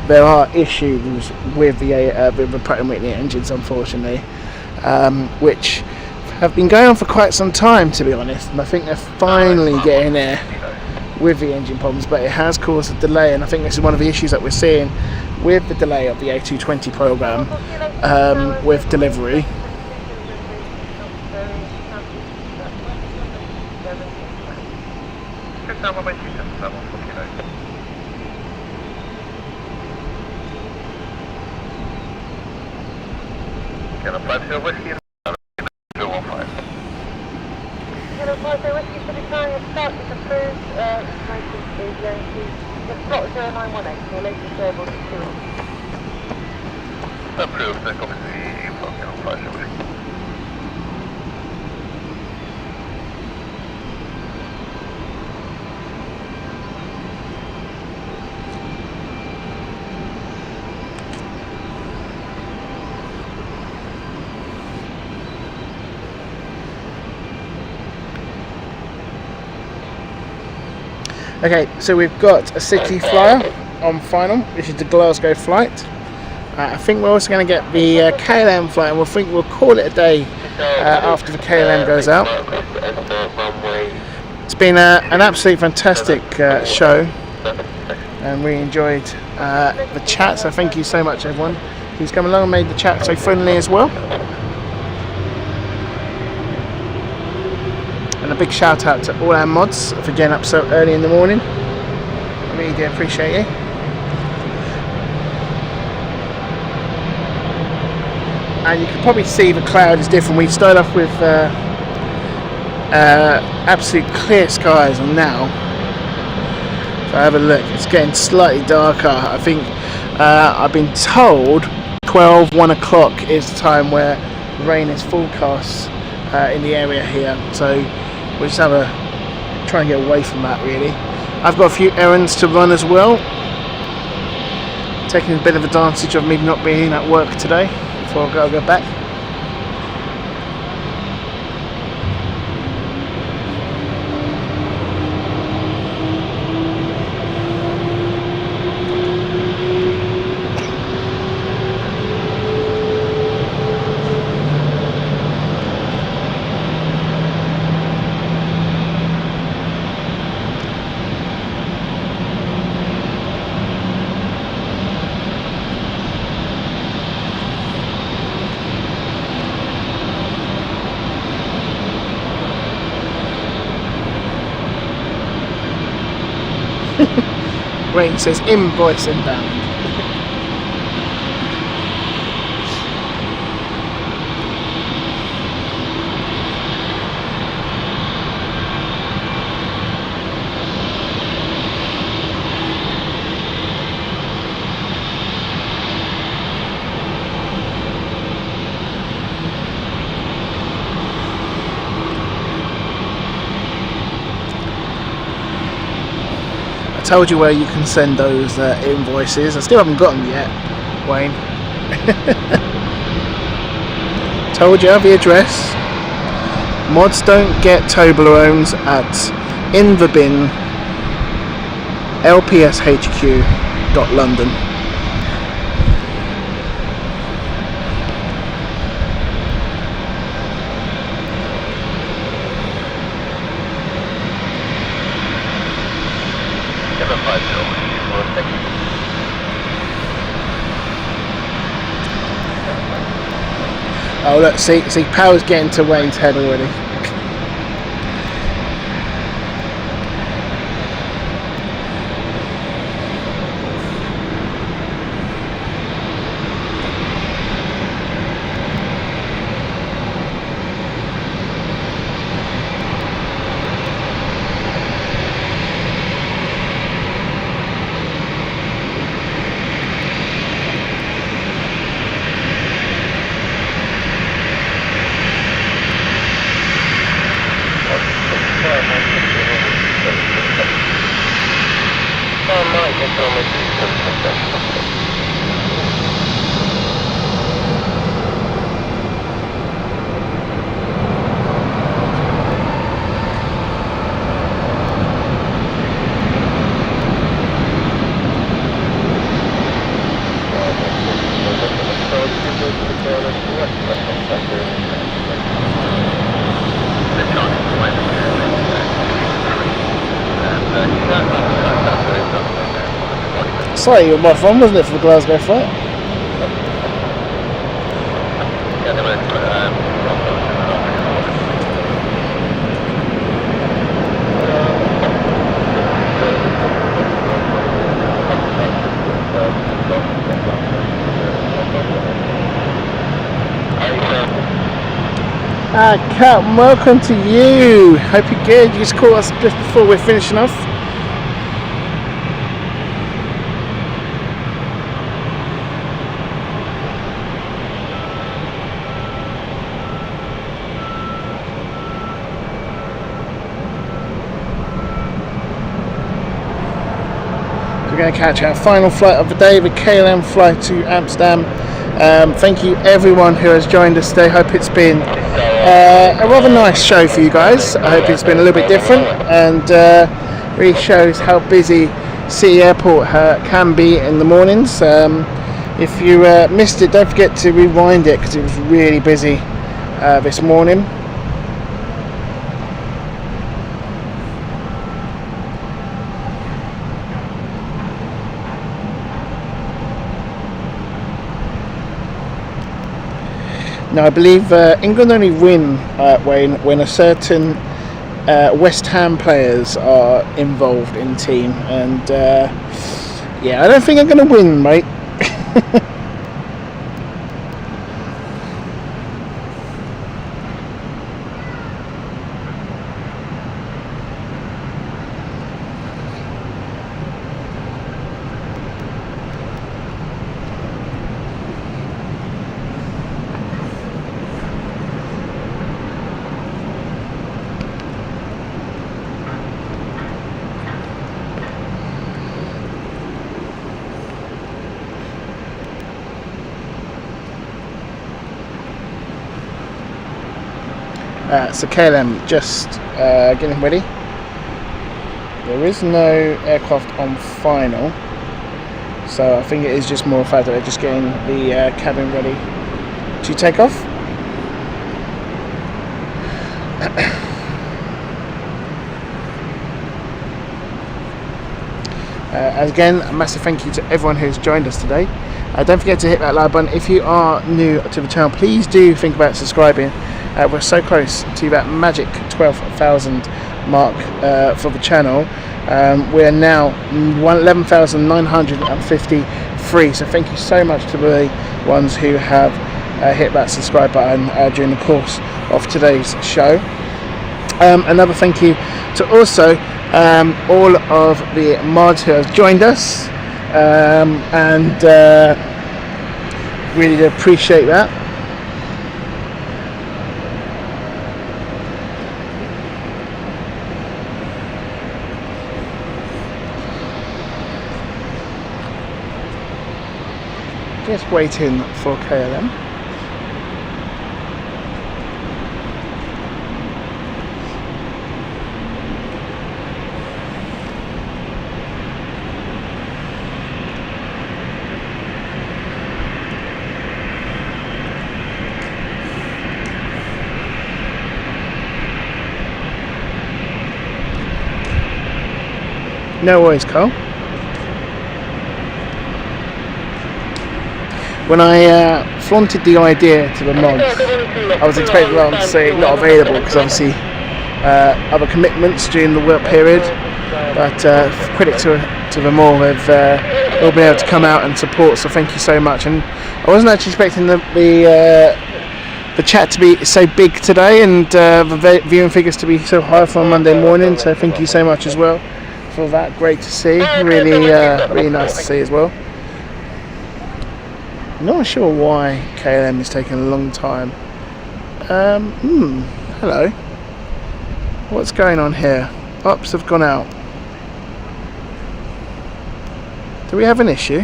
there are issues with the Pratt & Whitney engines, unfortunately, which have been going on for quite some time, to be honest, and I think they're finally getting there with the engine problems, but it has caused a delay, and I think this is one of the issues that we're seeing with the delay of the A220 program with delivery. Can I apply to your whiskey? Whiskey for the Italian start is approved. Information is the slot 0918, so latest available to 2. Approved, then copy the info, can I apply to your whiskey? Okay, so we've got a city flyer on final, which is the Glasgow flight. I think we're also going to get the KLM flight, and we'll call it a day after the KLM goes out. It's been an absolutely fantastic show, and we enjoyed the chat, so thank you so much everyone who's come along and made the chat so friendly as well. And a big shout out to all our mods for getting up so early in the morning. I really do appreciate you. And you can probably see the cloud is different. We started off with absolute clear skies, and now So have a look. It's getting slightly darker. I think I've been told 1 o'clock is the time where rain is forecast in the area here. So we'll just try and get away from that really. I've got a few errands to run as well. Taking a bit of advantage of me not being at work today before I go back. Rain says invoice inbound. I told you where you can send those invoices. I still haven't got them yet, Wayne. Told you the address. Mods don't get Toblerones at in the bin lpshq.london. Oh look, see, power's getting to Wayne's head already. Sorry, you were my phone, wasn't it, for the Glasgow flight? Captain, welcome to you. Hope you're good. You just caught us just before we're finishing off. We're going to catch our final flight of the day, the KLM flight to Amsterdam. Thank you everyone who has joined us today. Hope it's been a rather nice show for you guys. I hope it's been a little bit different and really shows how busy City Airport can be in the mornings. If you missed it, don't forget to rewind it because it was really busy this morning. Now I believe England only win when a certain West Ham players are involved in team, and yeah, I don't think I'm going to win, mate. So KLM just getting ready. There is no aircraft on final, so I think it is just more a fact that they're just getting the cabin ready to take off. Again, a massive thank you to everyone who's joined us today. Don't forget to hit that like button. If you are new to the channel, please do think about subscribing. We're so close to that magic 12,000 mark for the channel. We're now 11,953, so thank you so much to the ones who have hit that subscribe button during the course of today's show. Another thank you to also all of the mods who have joined us, and really appreciate that. Just waiting for KLM. No worries, Carl. When I flaunted the idea to the mods, I was expecting them to say not available because obviously other commitments during the work period. But credit to them all, they've all been able to come out and support. So thank you so much. And I wasn't actually expecting the chat to be so big today and the viewing figures to be so high for Monday morning. So thank you so much as well for that. Great to see. Really, really nice to see as well. Not sure why KLM is taking a long time. Hello. What's going on here? Ops have gone out. Do we have an issue?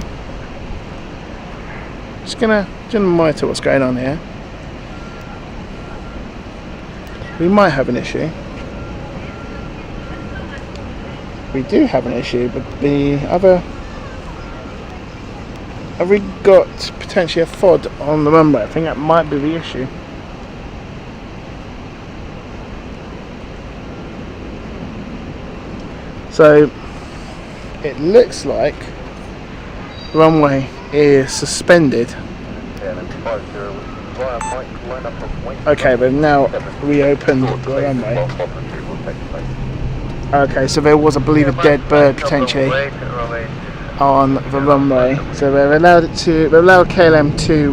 Just gonna monitor what's going on here. We might have an issue. We do have an issue, but the other... Have we got potentially a FOD on the runway? I think that might be the issue. So it looks like the runway is suspended. Okay, we've now reopened the runway. Okay, so there was, I believe, a dead bird potentially on the runway, so they've allowed KLM to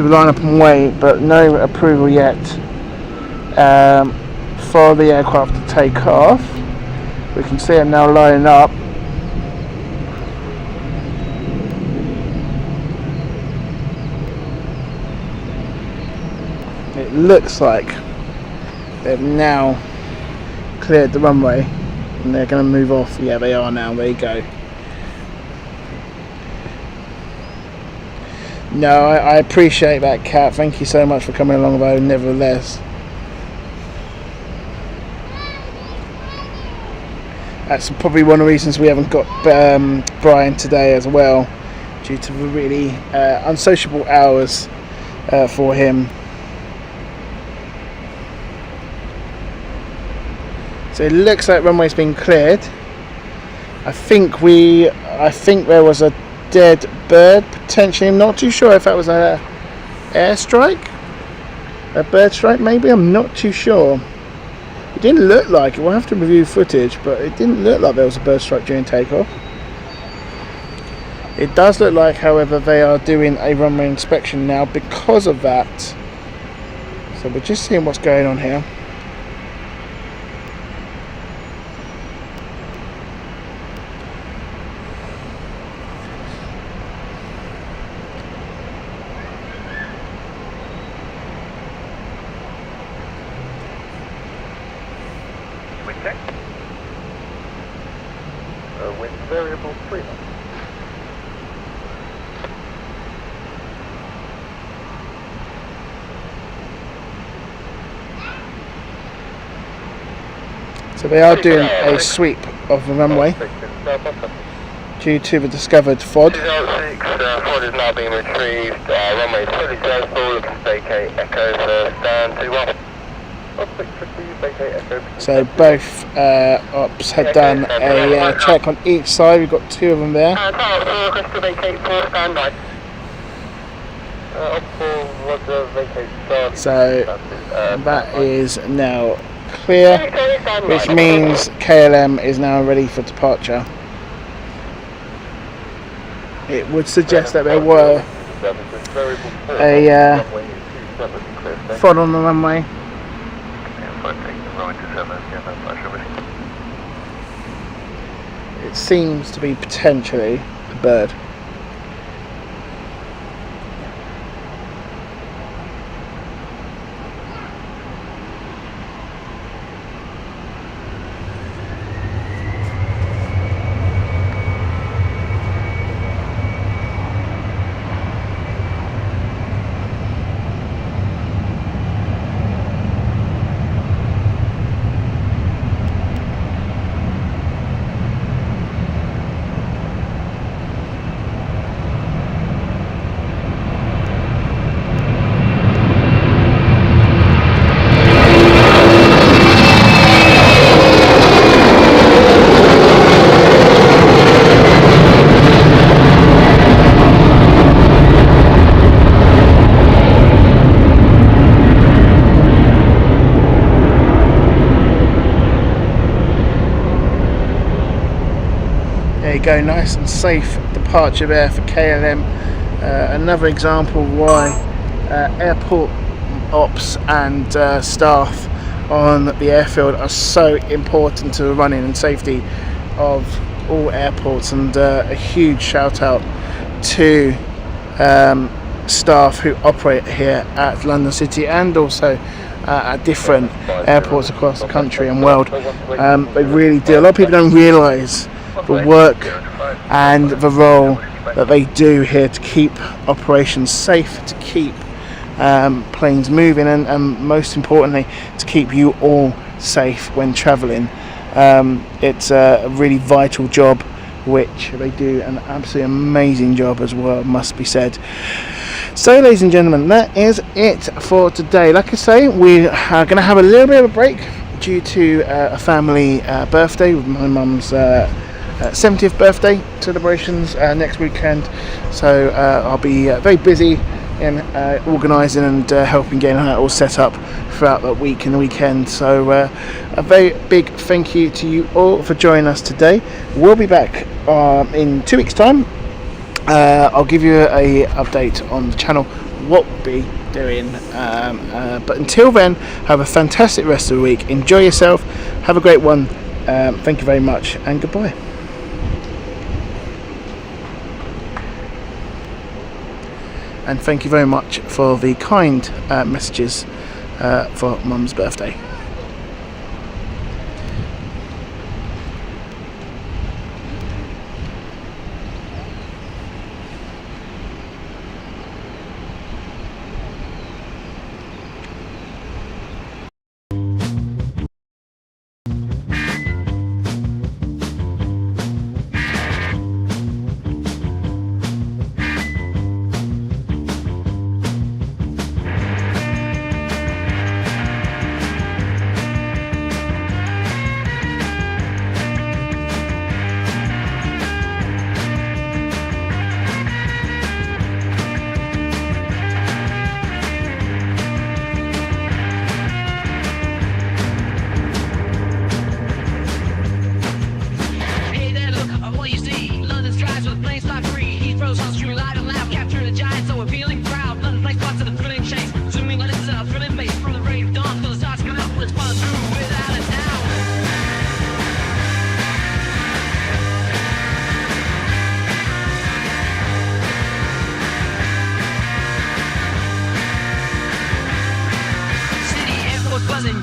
line up and wait, but no approval yet for the aircraft to take off. We can see them now lining up. It looks like they've now cleared the runway and they're going to move off. Yeah, they are now. There you go. No, I appreciate that, Kat. Thank you so much for coming along, though, nevertheless. That's probably one of the reasons we haven't got Brian today as well, due to the really unsociable hours for him. So it looks like runway's been cleared. I think there was a dead bird potentially. I'm not too sure if that was a airstrike, a bird strike maybe. I'm not too sure. It didn't look like it. We'll have to review footage, but it didn't look like there was a bird strike during takeoff. It does look like, however, they are doing a runway inspection now because of that. So we're just seeing what's going on here. Wind variable freedom. So they are doing a sweep of the runway due to the discovered FOD. 206, FOD is now being retrieved. Runway is fully serviceable. Looking to vacate Echo for stand 21. So both ops had done a check on each side. We've got 2 of them there. Request to vacate for standby. So that is now clear, which means KLM is now ready for departure. It would suggest that there were a FOD on the runway. It seems to be potentially a bird. Go, nice and safe departure there for KLM. Another example of why airport ops and staff on the airfield are so important to the running and safety of all airports, and a huge shout out to staff who operate here at London City and also at different airports across the country and world. They really do. A lot of people don't realise the work and the role that they do here to keep operations safe, to keep planes moving, and most importantly to keep you all safe when travelling. It's a really vital job, which they do an absolutely amazing job as well, must be said. So ladies and gentlemen, that is it for today. Like I say, we are going to have a little bit of a break due to a family birthday with my mum's 70th birthday celebrations next weekend, so I'll be very busy in organising and helping getting that all set up throughout the week and the weekend. So a very big thank you to you all for joining us today. We'll be back in 2 weeks time. I'll give you a update on the channel, what we'll be doing, but until then, have a fantastic rest of the week. Enjoy yourself, have a great one. Thank you very much and goodbye. And thank you very much for the kind messages for Mum's birthday.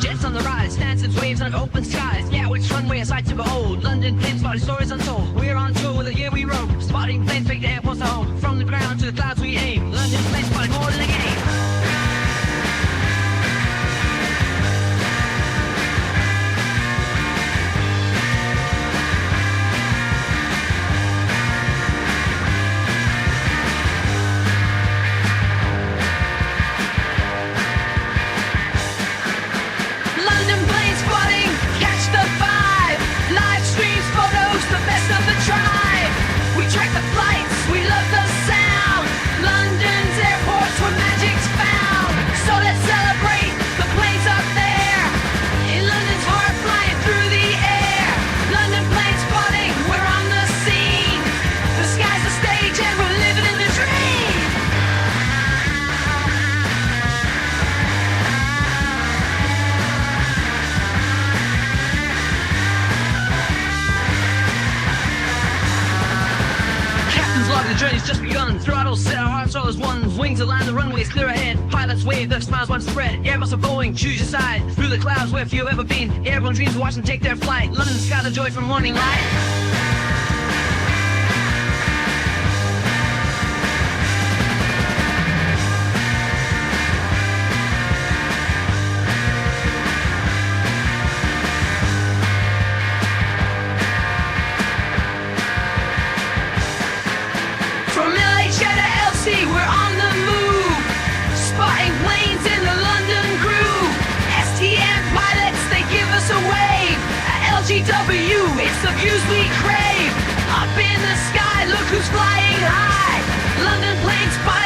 Jets on the rise, dancing waves on open skies. Yeah, which runway is sight to behold? London Planespotting, stories untold. We're on tour with the year we roam, spotting planes, fake the airports to home. From the ground to the clouds we aim. London Planespotting, more than a game. controllers one, wings align, the runways clear ahead. Pilots wave, their smiles once spread. Airbus or Boeing, choose your side. Through the clouds, where few have ever been. Airborne dreams, watch them take their flight. London sky, the joy from morning light. We're on the move, spotting planes in the London groove. STM pilots, they give us a wave. At LGW, it's the views we crave. Up in the sky, look who's flying high. London planes, pilots.